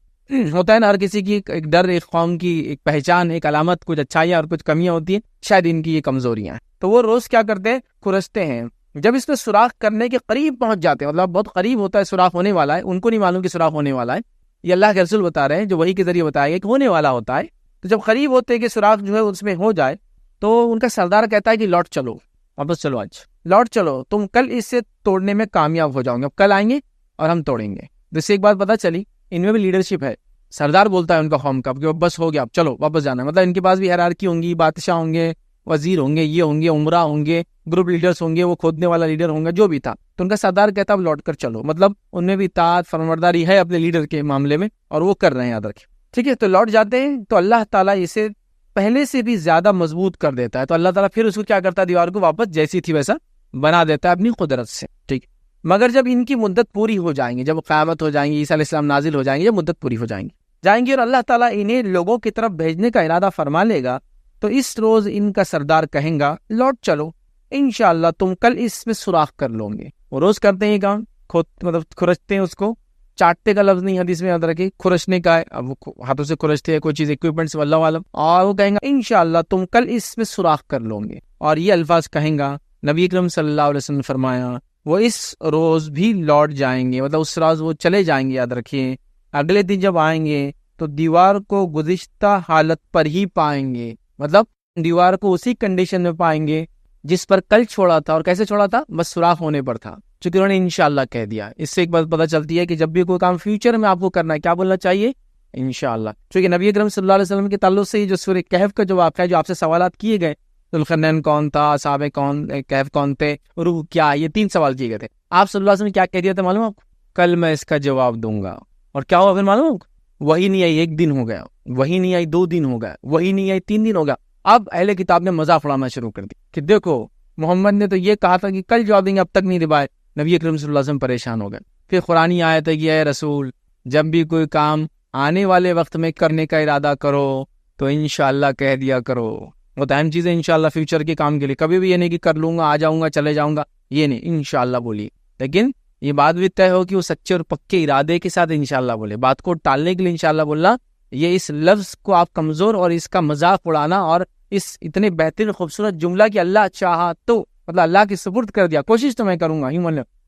ہوتا ہے نا ہر کسی کی ایک ڈر، ایک قوم کی ایک پہچان، ایک علامت، کچھ اچھائیاں اور کچھ کمیاں ہوتی ہیں، شاید ان کی یہ کمزوریاں ہیں، تو وہ روز کیا کرتے ہیں، کھرچتے ہیں۔ جب اس پہ سوراخ کرنے کے قریب پہنچ جاتے ہیں، مطلب بہت قریب ہوتا ہے، سوراخ ہونے والا ہے، ان کو نہیں معلوم کہ سوراخ ہونے والا ہے، یہ اللہ کے رسول بتا رہے ہیں، جو وحی کے ذریعے بتایا گیا کہ ہونے والا ہوتا ہے، تو جب قریب ہوتے ہیں کہ سوراخ جو ہے اس میں ہو جائے، تو ان کا سردار کہتا ہے کہ لوٹ چلو، واپس چلو، آج لوٹ چلو، تم کل اس سے توڑنے میں کامیاب ہو جاؤ گے، اب کل آئیں گے اور ہم توڑیں گے۔ جس سے ایک بات پتہ چلی، ان میں بھی لیڈرشپ ہے، سردار بولتا ہے ان کا قوم کا کہ بس ہو گیا، اب چلو واپس جانا ہے، مطلب ان کے پاس بھی ہیرارکی ہوں گی، بادشاہ ہوں گے، وزیر ہوں گے، یہ ہوں گے، عمرہ ہوں گے، گروپ لیڈرز ہوں گے، وہ کھودنے والا لیڈر ہوں گا، جو بھی تھا، تو ان کا سردار کہتا اب لوٹ کر چلو، مطلب ان میں بھی اطاعت فرمانبرداری ہے اپنے لیڈر کے معاملے میں، اور وہ کر رہے ہیں، یاد رکھیں، ٹھیک ہے۔ تو لوٹ جاتے ہیں تو اللہ تعالیٰ اسے پہلے سے بھی زیادہ مضبوط کر دیتا ہے، تو اللہ تعالیٰ پھر اس کو کیا کرتا ہے، دیوار کو واپس جیسی تھی ویسا بنا دیتا ہے اپنی قدرت سے، ٹھیک۔ مگر جب ان کی مدت پوری ہو جائیں گی، جب قیامت ہو جائیں گی، عیسیٰ علیہ السلام نازل ہو جائیں گے، جب مدت پوری ہو جائیں گی اور اللہ تعالیٰ انہیں لوگوں کی طرف بھیجنے کا ارادہ فرما لے گا، تو اس روز ان کا سردار کہیں گا لوٹ چلو، انشاءاللہ تم کل اس میں سوراخ کر لو گے۔ وہ روز کرتے ہیں کام، مطلب کھرچتے ہیں اس کو، چاٹتے کا لفظ نہیں حدیث میں یاد رکھے، کھرچنے کا ہے، اب وہ ہاتھوں سے کھرچتے ہیں، کوئی چیز اکوپمنٹ سے، اللہ عالم، اور وہ کہیں گا انشاءاللہ تم کل اس میں سوراخ کر لو گے، اور یہ الفاظ کہیں گا، نبی اکرم صلی اللہ علیہ وسلم نے فرمایا وہ اس روز بھی لوٹ جائیں گے، مطلب اس روز وہ چلے جائیں گے، یاد رکھیے، اگلے دن جب آئیں گے تو دیوار کو گزشتہ حالت پر ہی پائیں گے، مطلب دیوار کو اسی کنڈیشن میں پائیں گے جس پر کل چھوڑا تھا، اور کیسے چھوڑا تھا، بس سوراخ ہونے پر تھا، چونکہ انہوں نے انشاءاللہ کہہ دیا۔ اس سے ایک بات پتہ چلتی ہے کہ جب بھی کوئی کام فیوچر میں آپ کو کرنا ہے، کیا بولنا چاہیے، انشاءاللہ، چونکہ نبی اکرم صلی اللہ علیہ وسلم کے تعلق سے جو سورہ کہف کا جو واقعہ ہے، جو آپ سے سوالات کیے گئے، ذوالقرنین کون تھا، اصحاب کون، کہف کون تھے، روح کیا، یہ 3 سوال کیے گئے تھے، آپ صلی اللہ علیہ وسلم نے کیا کہہ دیا تھا معلوم، آپ کل میں اس کا جواب دوں گا، اور کیا ہوا پھر معلوم، وہی نہیں آئی 1 دن ہو گیا، وہی نہیں آئی 2 دن ہو گیا، وہی نہیں آئی 3 دن ہو گیا۔ اب اہل کتاب نے مذاق اڑانا شروع کر دی کہ دیکھو محمد نے تو یہ کہا تھا کہ کل جواب دیں گے، اب تک نہیں روایت، نبی اکرم صلی اللہ علیہ وسلم پریشان ہو گئے، پھر قرآنی آیت ہے کہ اے رسول جب بھی کوئی کام آنے والے وقت میں کرنے کا ارادہ کرو تو انشاءاللہ کہہ دیا کرو. وہ تو اہم چیز ہے انشاءاللہ فیوچر کے کام کے لیے. کبھی بھی یہ نہیں کہ کر لوں گا، آ جاؤں گا، چلے جاؤں گا، یہ نہیں. انشاءاللہ بولیے، لیکن یہ بات بھی طے ہو کہ وہ سچے اور پکے ارادے کے ساتھ انشاءاللہ بولے. بات کو ٹالنے کے لیے انشاءاللہ بولنا، یہ اس لفظ کو آپ کمزور اور اس کا مذاق اڑانا اور اس اتنے بہترین خوبصورت جملہ کہ اللہ چاہا تو، مطلب اللہ کی سپرد کر دیا، کوشش تو میں کروں گا،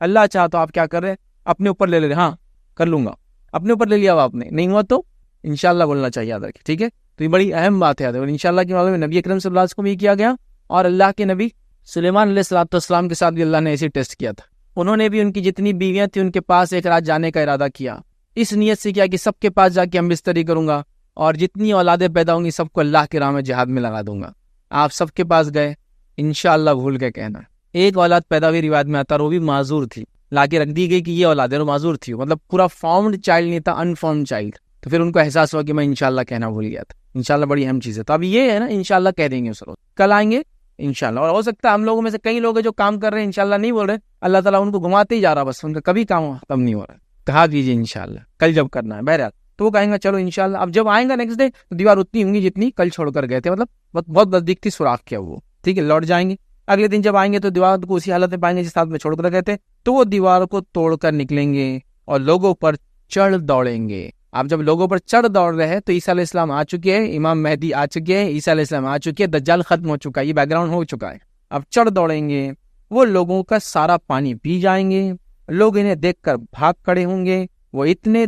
اللہ چاہا تو آپ کیا کر رہے ہیں؟ اپنے اوپر لے لے رہے. ہاں کر لوں گا، اپنے اوپر لے لیا ہوا آپ نے، نہیں ہوا تو انشاءاللہ بولنا چاہیے، یاد رکھیں. ٹھیک ہے، تو یہ بڑی اہم بات ہے. اور انشاءاللہ کے معاملے میں نبی اکرم صلی اللہ علیہ وسلم کو بھی کیا گیا، اور اللہ کے نبی سلیمان علیہ السلام کے ساتھ بھی اللہ نے ایسے ٹیسٹ کیا تھا. انہوں نے بھی ان کی جتنی بیویاں تھیں ان کے پاس ایک رات جانے کا ارادہ کیا، اس نیت سے کیا کہ سب کے پاس جا کے ہم بستری کروں گا اور جتنی اولادیں پیدا ہوں گی سب کو اللہ کے راہ میں جہاد میں لگا دوں گا. آپ سب کے پاس گئے، انشاءاللہ بھول کے کہنا. ایک اولاد پیدا ہوئی روایت میں آتا ہے، وہ بھی معذور تھی، لا کے رکھ دی گئی کہ یہ اولاد ہے، وہ معذور تھی، مطلب پورا فارمڈ چائلڈ نہیں تھا، انفارمڈ چائلڈ. تو پھر ان کو احساس ہوا کہ میں انشاءاللہ کہنا بھول گیا تھا. انشاءاللہ بڑی اہم چیز ہے. تو اب یہ ہے نا، انشاءاللہ کہہ دیں گے اس روز، کل آئیں گے انشاءاللہ. اور ہو سکتا ہے ہم لوگوں میں سے کئی لوگ ہیں جو کام کر رہے ہیں انشاءاللہ نہیں بول رہے، اللہ تعالیٰ ان کو گھماتے ہی جا رہا، بس ان کا کبھی کام ختم نہیں ہو رہا. کہا دیجیے انشاءاللہ کل جب کرنا ہے. بہرحال تو وہ کہیں گا چلو انشاءاللہ. اب جب آئیں گا نیکسٹ ڈے تو دیوار اتنی ہوں گی جتنی کل چھوڑ کر گئے تھے، مطلب بہت نزدیک تھی، سوراخ کیا وہ. ٹھیک ہے، لوٹ جائیں گے. اگلے دن جب آئیں گے تو دیوار کو اسی حالت میں پائیں گے جس حالت میں چھوڑ کر گئے تھے. تو وہ دیوار کو توڑ کر نکلیں گے اور لوگوں پر چڑھ دوڑیں گے. آپ جب لوگوں پر چڑھ دوڑ رہے ہیں تو عیسیٰ علیہ السلام آ چکے ہیں، امام مہدی آ چکے ہیں، عیسیٰ علیہ السلام آ چکے ہیں، دجال ختم ہو چکا ہے، یہ بیک گراؤنڈ ہو چکا ہے. اب چڑھ دوڑیں گے، وہ لوگوں کا سارا پانی پی جائیں گے، لوگ انہیں دیکھ کر بھاگ کھڑے ہوں گے. وہ اتنے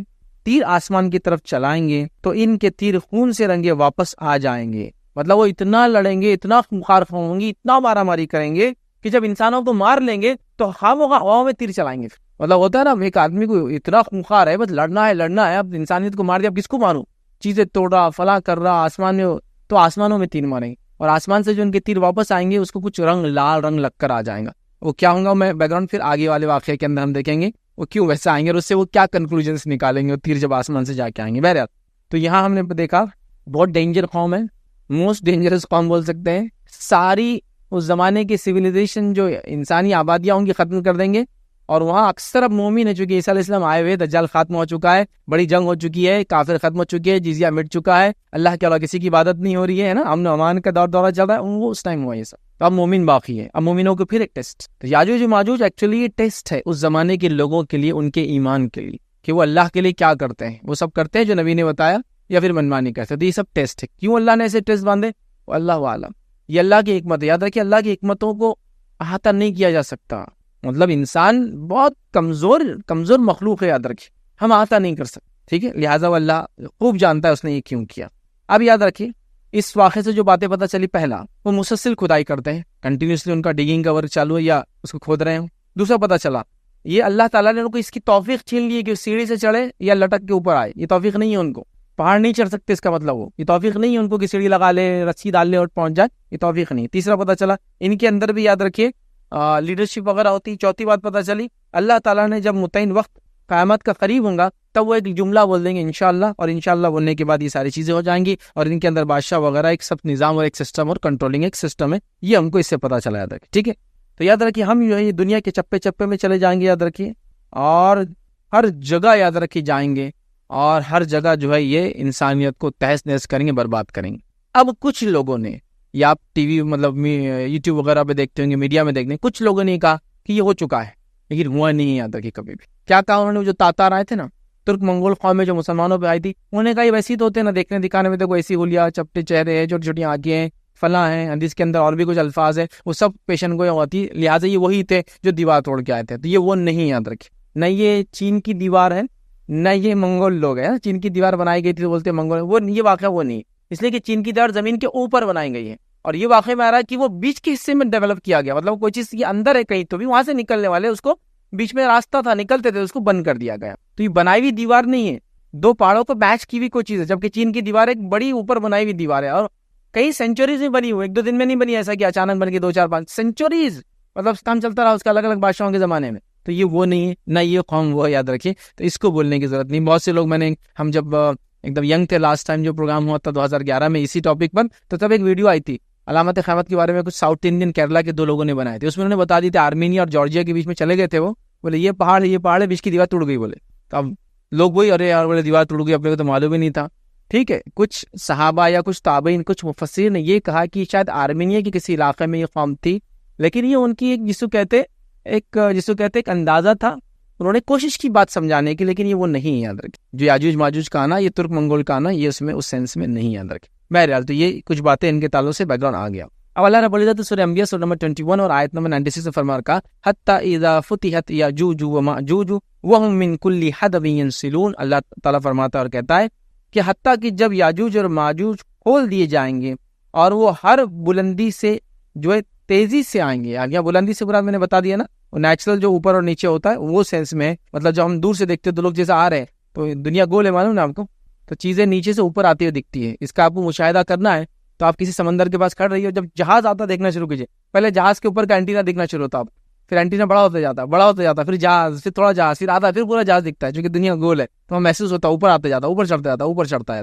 تیر آسمان کی طرف چلائیں گے تو ان کے تیر خون سے رنگے واپس آ جائیں گے. مطلب وہ اتنا لڑیں گے، اتنا خونخوار ہوں گے، اتنا مارا ماری کریں گے کہ جب انسانوں کو مار لیں گے تو خاموخواہ ہوا میں تیر چلائیں گے. مطلب ہوتا ہے نا، ایک آدمی کو اتنا خونخوار ہے، بس لڑنا ہے. اب انسانیت کو مار دیا، اب کس کو ماروں؟ چیزیں توڑ رہا، فلاں کر رہا، آسمان میں، تو آسمانوں میں تیر ماریں گے. اور آسمان سے جو ان کے تیر واپس آئیں گے اس کو کچھ رنگ، لال رنگ لگ کر آ جائیں گا. وہ کیا ہوں گا، میں بیک گراؤنڈ پھر آگے والے واقعے کے اندر ہم دیکھیں گے وہ کیوں ویسے آئیں گے اور اس سے وہ کیا کنکلوژنس نکالیں گے، وہ تیر جب آسمان سے جا کے آئیں گے. بہرحال تو یہاں ہم نے دیکھا بہت ڈینجر قوم ہے، موسٹ ڈینجرس قوم بول سکتے ہیں. ساری اس زمانے کی سویلائزیشن جو انسانی آبادیاں ہوں گی ختم کر دیں گے. اور وہاں اکثر اب مومن ہے، چونکہ عیسیٰ علیہ السلام آئے ہوئے، دجال ختم ہو چکا ہے، بڑی جنگ ہو چکی ہے، کافر ختم ہو چکے ہیں، جزیہ مٹ چکا ہے، اللہ کے علاوہ کسی کی عبادت نہیں ہو رہی ہے نا، امن و امان کا دورہ چل رہا ہے. وہ اس ٹائم ہوا یہ سب. تو اب مومن باقی ہے، اب مومنوں کو پھر ایک ٹیسٹ. تو یاجوج و ماجوج ایکچولی یہ ٹیسٹ ہے اس زمانے کے لوگوں کے لیے، ان کے ایمان کے لیے، کہ وہ اللہ کے لیے کیا کرتے ہیں. وہ سب کرتے ہیں جو نبی نے بتایا یا پھر منمانی کرتے. تو یہ سب ٹیسٹ ہے. کیوں اللہ نے ایسے ٹیسٹ باندھے، اللہ عالم. یہ اللہ کی حکمت ہے. یاد رکھیے اللہ کی حکمتوں کو احاطہ نہیں کیا جا سکتا. مطلب انسان بہت کمزور مخلوق ہے، یاد رکھیے، ہم احاطہ نہیں کر سکتے. ٹھیک ہے، لہٰذا اللہ خوب جانتا ہے اس نے یہ کیوں کیا. اب یاد رکھیے اس واقعے سے جو باتیں پتہ چلی، پہلا وہ مسلسل کھدائی کرتے ہیں، کنٹینیوسلی ان کا ڈگنگ کا ورک چالو ہے یا اس کو کھود رہے ہیں. دوسرا پتہ چلا یہ اللہ تعالیٰ نے ان کو اس کی توفیق چھین لی ہے کہ سیڑھی سے چڑھے یا لٹک کے اوپر آئے. یہ توفیق نہیں ہے ان کو، پہاڑ نہیں چڑھ سکتے، اس کا مطلب وہ یہ توفیق نہیں ہے ان کو کہ سیڑھی لگا لے، رسی ڈال لے اور پہنچ جائے، یہ توفیق نہیں. تیسرا پتہ چلا ان کے اندر بھی یاد رکھیے لیڈرشپ وغیرہ ہوتی. چوتھی بات پتہ چلی اللہ تعالیٰ نے جب متعین وقت قیامت کا قریب ہوں گا تب وہ ایک جملہ بول دیں گے انشاءاللہ، اور انشاءاللہ بولنے کے بعد یہ ساری چیزیں ہو جائیں گی، اور ان کے اندر بادشاہ وغیرہ ایک سب نظام اور ایک سسٹم اور کنٹرولنگ ایک سسٹم ہے. یہ ہم کو اس سے پتہ چلا، یاد رکھیے. ٹھیک ہے، تو یاد رکھیے ہم جو ہے یہ دنیا کے چپے چپے میں چلے جائیں گے، یاد رکھیے، اور ہر جگہ یاد رکھیے جائیں گے، اور ہر جگہ جو ہے یہ انسانیت کو تہس نہس کریں گے، برباد کریں گے. اب کچھ لوگوں نے، یا آپ ٹی وی مطلب یوٹیوب وغیرہ پہ دیکھتے ہوں گے، میڈیا میں دیکھتے ہیں، کچھ لوگوں نے کہا کہ یہ ہو چکا ہے، لیکن ہوا نہیں ہے. یاد رکھیے کبھی بھی کیا کہا انہوں نے، جو تاتار آئے تھے نا، ترک منگول قومیں جو مسلمانوں پہ آئی تھی، انہوں نے کہا یہ ویسی تو ہوتے ہیں نا، دیکھنے دکھانے میں تو ایسی ہولیا، چپٹے چہرے ہیں، چھوٹی چھوٹی آنکھیں ہیں، فلاں ہیں، حدیث کے اندر اور بھی کچھ الفاظ ہیں، وہ سب پیشن گوئی ہوتی، لہٰذا یہ وہی تھے جو دیوار توڑ کے آئے تھے. تو یہ وہ نہیں، یاد رکھیے. نہ یہ چین کی دیوار ہے، نہ یہ منگول لوگ ہیں. چین کی دیوار بنائی گئی تھی تو بولتے منگول، وہ یہ واقعہ وہ نہیں، اس لیے کہ چین کی دیوار زمین کے اوپر بنائی گئی ہے، اور یہ واقعے میں آ رہا ہے کہ وہ بیچ کے حصے میں ڈیولپ کیا گیا. مطلب کوئی چیز کے اندر ہے کہیں تو بھی وہاں سے نکلنے والے، اس کو بیچ میں راستہ تھا، نکلتے تھے، اس کو بند کر دیا گیا. تو یہ بنائی ہوئی دیوار نہیں ہے، دو پہاڑوں کو میچ کی ہوئی کوئی چیز ہے. جبکہ چین کی دیوار ایک بڑی اوپر بنائی ہوئی دیوار ہے، اور کئی سینچوریز میں بنی ہوئی، ایک دو دن میں نہیں بنی، ایسا کہ اچانک بن کے 2 4 5 سینچوریز، مطلب کام چلتا رہا اس کا الگ الگ بادشاہوں کے زمانے میں. تو یہ وہ نہیں ہے، نہ یہ قوم وہ ہے، یاد رکھیے. تو اس کو بولنے کی ضرورت نہیں. بہت سے لوگ، ہم جب ایک دم ینگ تھے، لاسٹ ٹائم جو پروگرام ہوا تھا 2011 میں اسی ٹاپک پر، تو تب ایک ویڈیو آئی تھی علامت قیامت کے بارے میں، کچھ ساؤتھ انڈین کیرلا کے 2 لوگوں نے بنائے تھے. اس میں انہوں نے بتا دی تھی آرمینیا اور جارجیا کے بیچ میں چلے گئے تھے وہ، بولے یہ پہاڑ ہے, بیچ کی دیوار ٹوٹ گئی. بولے تو اب لوگ وہی, ارے یار بولے دیوار ٹوٹ گئی, اپنے کو تو معلوم ہی نہیں تھا. ٹھیک ہے, کچھ صحابہ یا کچھ تابعین, کچھ مفسرین نے یہ کہا کہ شاید آرمینیا کے کسی علاقے میں یہ قوم تھی, لیکن یہ ان کی ایک جس کو کہتے ایک اندازہ تھا. انہوں نے کوشش کی بات سمجھانے کی, لیکن یہ وہ نہیں یاد رکھے. جو یاجوج ماجوج کا آنا, یہ ترک منگول کا آنا, یہ اس سینس میں نہیں یاد رکھے. بہرحال تو یہ کچھ باتیں ان کے تعلق سے بیک گراؤنڈ آ گیا. اب اللہ رب العزت سورہ انبیاء سورہ نمبر 21 اور آیت نمبر 96 سے فرما رکھا, حتی اذا فتحت یاجوج وماجوج وهم من کل حدب ینسلون. اللہ تعالیٰ فرماتا ہے اور کہتا ہے کہ حتیٰ کہ جب یاجوج اور ماجوج کھول دیے جائیں گے اور وہ ہر بلندی سے جو ہے تیزی سے آئیں گے. آگے بلندی سے برا میں نے بتا دیا نا, نیچرل جو اوپر اور نیچے ہوتا ہے وہ سینس میں, مطلب جب ہم دور سے دیکھتے ہیں تو لوگ جیسے آ رہے ہیں تو دنیا گول ہے, معلوم نا آپ کو, تو چیزیں نیچے سے اوپر آتی ہوئی دکھتی ہے. اس کا آپ کو مشاہدہ کرنا ہے تو آپ کسی سمندر کے پاس کھڑ رہی ہو, جب جہاز آتا دیکھنا شروع کیجیے. پہلے جہاز کے اوپر کا اینٹینا دکھنا شروع ہوتا, پھر اینٹینا بڑا ہوتا جاتا, پھر جہاز, پھر تھوڑا جہاز, پھر آتا, پھر پورا جہاز دکھتا ہے. چونکہ دنیا گول ہے تو وہ محسوس ہوتا ہے, اوپر آتا جاتا, اوپر چڑھتا ہے.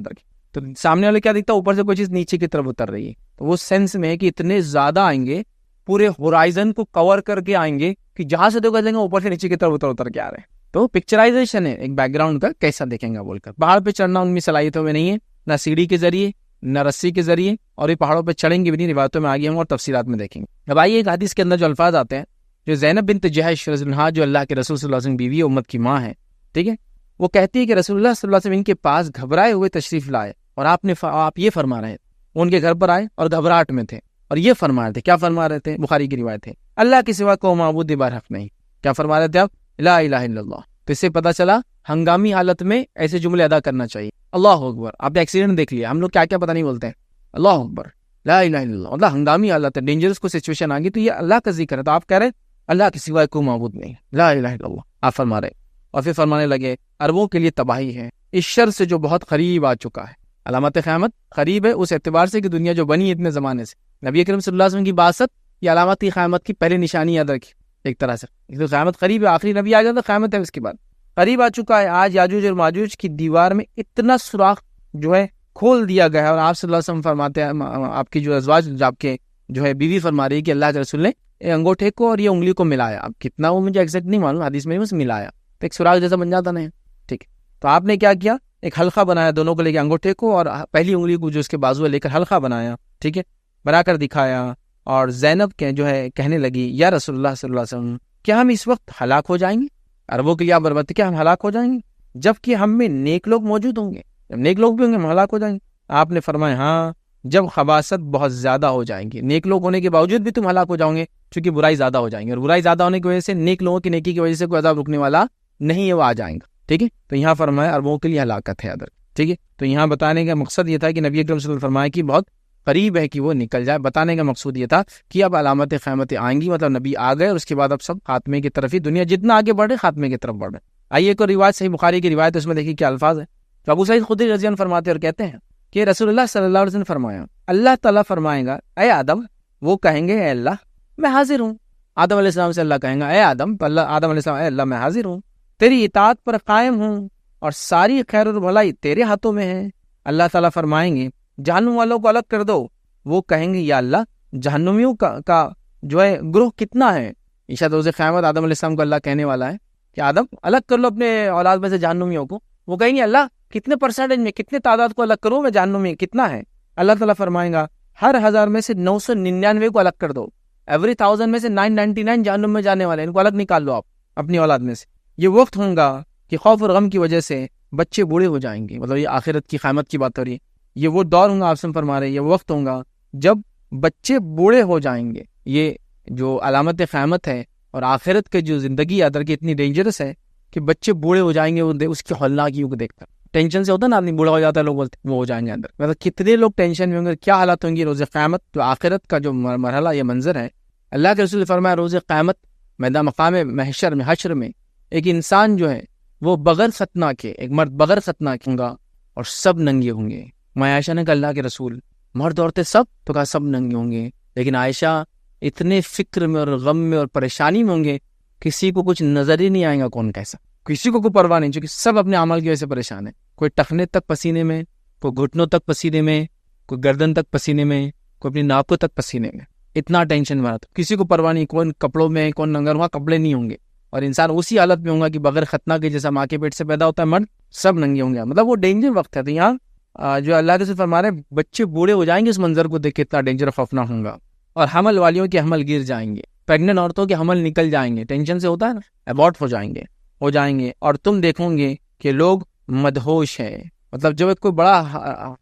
تو سامنے والے کیا دکھتا ہے, اوپر سے کوئی چیز نیچے کی طرف اتر رہی ہے. تو وہ سینس میں ہے کہ اتنے زیادہ آئیں گے, پورے ہورائزن کو کور کر کے آئیں گے کہ جہاں سے دیکھو لیں گے اوپر سے نیچے کی طرف اتر کے آ رہے ہیں. تو پکچرائزیشن ہے ایک بیک گراؤنڈ کا, کیسا دیکھیں گا بول کر. پہاڑ پہ چڑھنا ان میں صلاحیتوں میں نہیں ہے, نہ سیڑھی کے ذریعے نہ رسی کے ذریعے, اور یہ پہاڑوں پہ چڑھیں گے بھی نہیں. روایتوں میں آگے ہوں اور تفصیلات میں دیکھیں گے. اب آئیے ایک حدیث کے اندر جو الفاظ آتے ہیں, جو زینب بنت جحش رضی اللہ عنہا, جو اللہ کے رسول صلی اللہ علیہ وسلم بیوی امت کی ماں ہے, ٹھیک ہے, وہ کہتی ہے کہ رسول اللہ صلی اللہ علیہ وسلم ان کے پاس گھبرائے ہوئے تشریف لائے, اور آپ یہ فرما رہے تھے. ان کے گھر پر آئے اور گھبراہٹ میں تھے, اور یہ فرما رہے تھے. کیا فرما رہے تھے؟ بخاری کی روایت ہے, اللہ کے سوا کوئی معبود برحق نہیں. کیا فرما رہے تھے آپ؟ لا الہ الا اللہ. تو اس سے پتہ چلا ہنگامی حالت میں ایسے جملے ادا کرنا چاہیے. اللہ اکبر. آپ نے ایکسیڈنٹ دیکھ لیا, ہم لوگ کیا پتہ نہیں بولتے ہیں, اللہ اکبر, لا الہ الا اللہ. اللہ ہنگامی حالت ہے, ڈینجرس کو سچویشن آ گئی, تو یہ اللہ کا ذکر ہے, تو آپ کہہ رہے اللہ کے سوا کوئی معبود نہیں, لا الہ الا اللہ آپ فرما رہے. اور پھر فرمانے لگے عربوں کے لیے تباہی ہے اس شر سے جو بہت قریب آ چکا ہے. علامت قیامت قریب ہے اس اعتبار سے کہ دنیا جو بنی اتنے زمانے سے. نبی کریم صلی اللہ علیہ وسلم کی بعثت یہ علامت قیامت کی پہلی نشانی یاد رکھی ایک طرح سے. تو قیامت قریب ہے, آخری نبی آ جاتا قیامت ہے اس کے بعد, قریب آ چکا ہے. آج یاجوج اور ماجوج کی دیوار میں اتنا سوراخ جو ہے کھول دیا گیا ہے, اور آپ صلی اللہ علیہ وسلم فرماتے ہیں, آپ کی جو ازواج آپ کے جو ہے بیوی فرما رہی ہے کہ اللہ کے رسول نے انگوٹھے کو اور یہ انگلی کو ملایا. اب کتنا وہ مجھے ایگزیکٹ نہیں معلوم, حدیث میں ملایا تو ایک سوراخ جیسا بن جاتا نہیں, ٹھیک ہے. تو آپ نے کیا کیا, ایک حلقہ بنایا, دونوں کو لے کے انگوٹھے کو اور پہلی انگلی کو جو اس کے بازو لے کر حلقہ بنایا, ٹھیک ہے, بنا کر دکھایا. اور زینب کے جو ہے کہنے لگی یا رسول اللہ صلی اللہ علیہ وسلم کیا ہم اس وقت ہلاک ہو جائیں گے؟ عربوں کے لیے برباد, کیا ہم ہلاک ہو جائیں گے جبکہ ہم میں نیک لوگ موجود ہوں گے؟ جب نیک لوگ بھی ہوں گے ہم ہلاک ہو جائیں گے. آپ نے فرمایا ہاں, جب خباثت بہت زیادہ ہو جائیں گی, نیک لوگ ہونے کے باوجود بھی تم ہلاک ہو جاؤ گے, چونکہ برائی زیادہ ہو جائیں گے, اور برائی زیادہ ہونے کی وجہ سے نیک لوگوں کی نیکی کی وجہ سے کوئی عذاب رکنے والا نہیں ہے, وہ آ جائیں گا, ٹھیک ہے. تو یہاں فرمایا عربوں کے لیے ہلاکت ہے ادھر, ٹھیک ہے. تو یہاں بتانے کا مقصد یہ تھا کہ نبی اکرم صلی اللہ علیہ وسلم فرمایا کہ بہت قریب ہے کہ وہ نکل جائے. بتانے کا مقصود یہ تھا کہ اب علامت قیامتیں آئیں گی, مطلب نبی آ گئے اور اس کے بعد اب سب خاتمے کی طرف ہی, دنیا جتنا آگے بڑھ رہے خاتمے کی طرف بڑھ رہے. آئیے ایک اور روایت صحیح بخاری کی روایت ہے, اس میں دیکھیے کیا الفاظ ہے. تو ابو سعید خدری رضی اللہ عنہ فرماتے اور کہتے ہیں کہ رسول اللہ صلی اللہ علیہ وسلم نے فرمایا, اللہ تعالیٰ فرمائے گا اے آدم, وہ کہیں گے اے اللہ میں حاضر ہوں. آدم علیہ السلام سے اللہ کہیں گا اے آدم, تو اللہ آدم علیہ السلام اے اللہ میں حاضر ہوں, تیری اطاعت پر قائم ہوں اور ساری خیر اور بھلائی تیرے ہاتھوں میں ہے. اللہ تعالیٰ فرمائیں گے جہنم والوں کو الگ کر دو. وہ کہیں گے یا اللہ جہنمیوں کا جو ہے گروہ کتنا ہے؟ عشاء روز قیامت آدم علیہ السلام کو اللہ کہنے والا ہے کہ آدم الگ کر لو اپنے اولاد میں سے جہنمیوں کو. وہ کہیں گے اللہ کتنے پرسنٹیج میں, کتنے تعداد کو الگ کروں میں جہنمی, کتنا ہے؟ اللہ تعالیٰ فرمائیں گا ہر 1000 میں سے 999 کو الگ کر دو. ایوری 1000 میں سے 999 جہنم میں جانے والے, ان کو الگ نکال لو آپ اپنی اولاد میں سے. یہ وقت ہوگا کہ خوف اور غم کی وجہ سے بچے بوڑھے ہو جائیں گے, مطلب یہ آخرت کی قیامت کی بات ہو رہی ہے. یہ وہ دور ہوگا, آپ سے فرما رہے ہیں, یہ وقت ہوگا جب بچے بوڑھے ہو جائیں گے. یہ جو علامت قیامت ہے اور آخرت کے جو زندگی ادر کی اتنی ڈینجرس ہے کہ بچے بوڑھے ہو جائیں گے, اس کی ہولناکیوں کو دیکھ کر. ٹینشن سے ہوتا ہے نا آدمی بوڑھا ہو جاتا ہے, لوگ بولتے ہیں وہ ہو جائیں گے اندر. مطلب کتنے لوگ ٹینشن میں ہوں گے, کیا حالات ہوں گی روز قیامت. تو آخرت کا جو مرحلہ, یہ منظر ہے. اللہ کے رسول نے فرمایا روز قیامت میدان مقام محشر میں, حشر میں ایک انسان جو ہے وہ بغیر ختنہ کے, ایک مرد بغیر ختنہ کے ہوں گا اور سب ننگے ہوں گے. میں عائشہ نے کہا اللہ کے رسول مرد عورتیں سب؟ تو کہا سب ننگے ہوں گے. لیکن عائشہ اتنے فکر میں اور غم میں اور پریشانی میں ہوں گے, کسی کو کچھ نظر ہی نہیں آئے گا کون کیسا, کسی کو کوئی پرواہ نہیں, چونکہ سب اپنے عمل کی وجہ سے پریشان ہے. کوئی ٹخنے تک پسینے میں, کوئی گھٹنوں تک پسینے میں, کوئی گردن تک پسینے میں, کوئی اپنی ناکوں تک پسینے میں, اتنا ٹینشن میں. کسی کو پرواہ نہیں, کون کپڑوں میں, کون ننگر, وہاں کپڑے نہیں ہوں گے. اور انسان اسی حالت میں ہوگا کہ بغیر ختنہ کے جیسا ماں کے پیٹ سے پیدا ہوتا ہے مرد، سب ننگے ہوں گے. مطلب وہ ڈینجر وقت ہے. تو یہاں جو اللہ کے سے فرما رہے ہیں بچے بوڑھے ہو جائیں گے اس منظر کو دیکھ کے، اتنا ڈینجر خوفناک ہوگا. اور حمل والیوں کے حمل گر جائیں گے، پیگنٹ عورتوں کے حمل نکل جائیں گے، ٹینشن سے ہوتا ہے نا، ابارٹ ہو جائیں گے. اور تم دیکھو گے کہ لوگ مدہوش ہیں. مطلب جب کوئی بڑا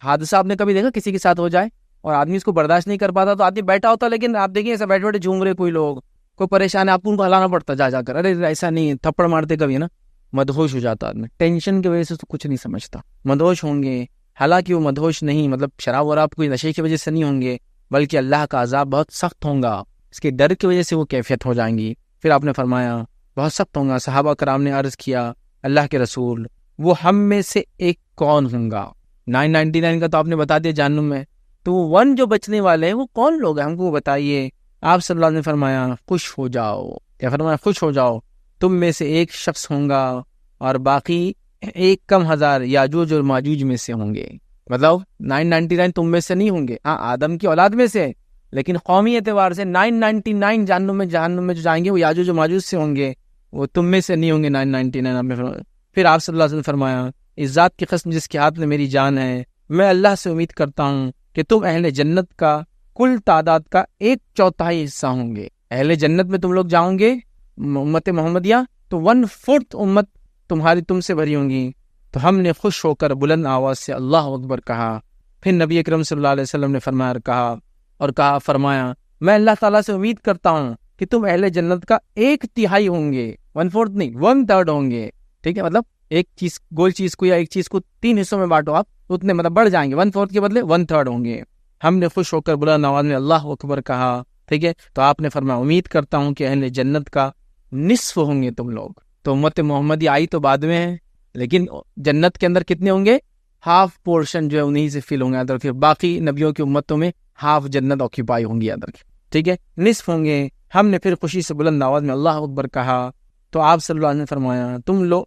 حادثہ آپ نے کبھی دیکھا کسی کے ساتھ ہو جائے اور آدمی اس کو برداشت نہیں کر پاتا تو آدمی بیٹھا ہوتا، لیکن آپ دیکھیں ایسا بیٹھے بیٹھے جھوم رہے کوئی لوگ، کوئی پریشان ہے، آپ کو ان کو ہلانا پڑتا جا کر، ارے ایسا نہیں، تھپڑ مارتے کبھی نا، مدہوش ہو جاتا آدمی ٹینشن کی وجہ سے، تو کچھ نہیں سمجھتا. مدہوش ہوں گے، حالانکہ وہ مدہوش نہیں، مطلب شراب وراب کوئی نشے کی وجہ سے نہیں ہوں گے، بلکہ اللہ کا عذاب بہت سخت ہوگا، اس کے ڈر کی وجہ سے وہ کیفیت ہو جائیں گی. پھر آپ نے فرمایا بہت سخت ہوگا. صحابہ کرام نے عرض کیا اللہ کے رسول وہ ہم میں سے ایک کون ہوگا؟ 999 کا تو آپ نے بتا دیا جہنم میں، تو وہ 1 جو بچنے والے ہیں وہ کون لوگ ہیں، ہم کو بتائیے. آپ صلی اللہ علیہ وسلم نے فرمایا خوش ہو جاؤ. کیا فرمایا؟ خوش ہو جاؤ، تم میں سے ایک شخص ہوگا اور باقی 1,000 یاجوج اور ماجوج میں سے ہوں گے. مطلب 999 تم میں سے نہیں ہوں گے، ہاں آدم کی اولاد میں سے، لیکن قومی اعتبار سے 999 جہنم میں جو جائیں گے وہ یاجوج و ماجوج سے ہوں گے، وہ تم میں سے نہیں ہوں گے 999. آپ نے فرمایا. پھر آپ صلی اللہ علیہ وسلم نے فرمایا اس ذات کی قسم جس کے ہاتھ میں میری جان ہے، میں اللہ سے امید کرتا ہوں کہ تم اہل جنت کا کل تعداد کا 1/4 حصہ ہوں گے. اہل جنت میں تم لوگ جاؤں گے امت محمدیہ تو 1/4 امت تم سے بھری ہوں گی. تو ہم نے خوش ہو کر بلند آواز سے اللہ اکبر کہا. پھر نبی اکرم صلی اللہ علیہ وسلم نے فرمایا میں اللہ تعالیٰ سے امید کرتا ہوں کہ تم اہل جنت کا 1/3 ہوں گے، 1/4 نہیں 1/3 ہوں گے. ٹھیک ہے، مطلب ایک چیز گول چیز کو یا ایک چیز کو 3 حصوں میں بانٹو آپ، اتنے مطلب بڑھ جائیں گے، 1/4 کے بدلے 1/3 ہوں گے. ہم نے خوش ہو کر بلند آواز میں اللہ اکبر کہا. ٹھیک ہے، تو آپ نے فرمایا امید کرتا ہوں کہ اہل جنت کا نصف ہوں گے تم لوگ. تو امت محمدی آئی تو بعد میں ہے، لیکن جنت کے اندر کتنے ہوں گے؟ ہاف پورشن جو ہے انہیں سے فل ہوں گے ادھر، پھر باقی نبیوں کی امتوں میں ہاف جنت آکیپائی ہوں گی ادھر. ٹھیک ہے، نصف ہوں گے. ہم نے پھر خوشی سے بلند آواز میں اللہ اکبر کہا. تو آپ صلی اللہ علیہ وسلم نے فرمایا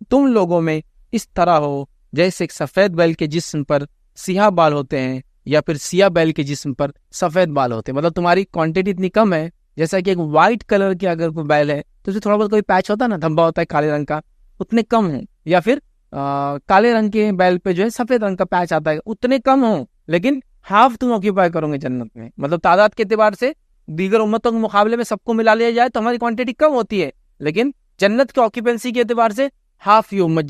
تم لوگوں میں اس طرح ہو جیسے ایک سفید بیل کے جسم پر سیاہ بال ہوتے ہیں یا پھر سیاہ بیل کے جسم پر سفید بال ہوتے ہیں. مطلب تمہاری کوانٹٹی اتنی کم ہے جیسا کہ ایک وائٹ کلر کی اگر کوئی بیل ہے تو اسے تھوڑا بہت کوئی پیچ ہوتا ہے نا، دھبا ہوتا ہے کالے رنگ کا، اتنے کم ہوں. یا پھر کالے رنگ کے بیل پہ جو ہے سفید رنگ کا پیچ آتا ہے، اتنے کم ہوں، لیکن ہاف تم آکیپائی کرو گے جنت میں. مطلب تعداد کے اعتبار سے دیگر امتوں کے مقابلے میں سب کو ملا لیا جائے تو ہماری کوانٹٹی کم ہوتی ہے، لیکن جنت کے آکیپینسی کے اعتبار سے ہاف یہ امت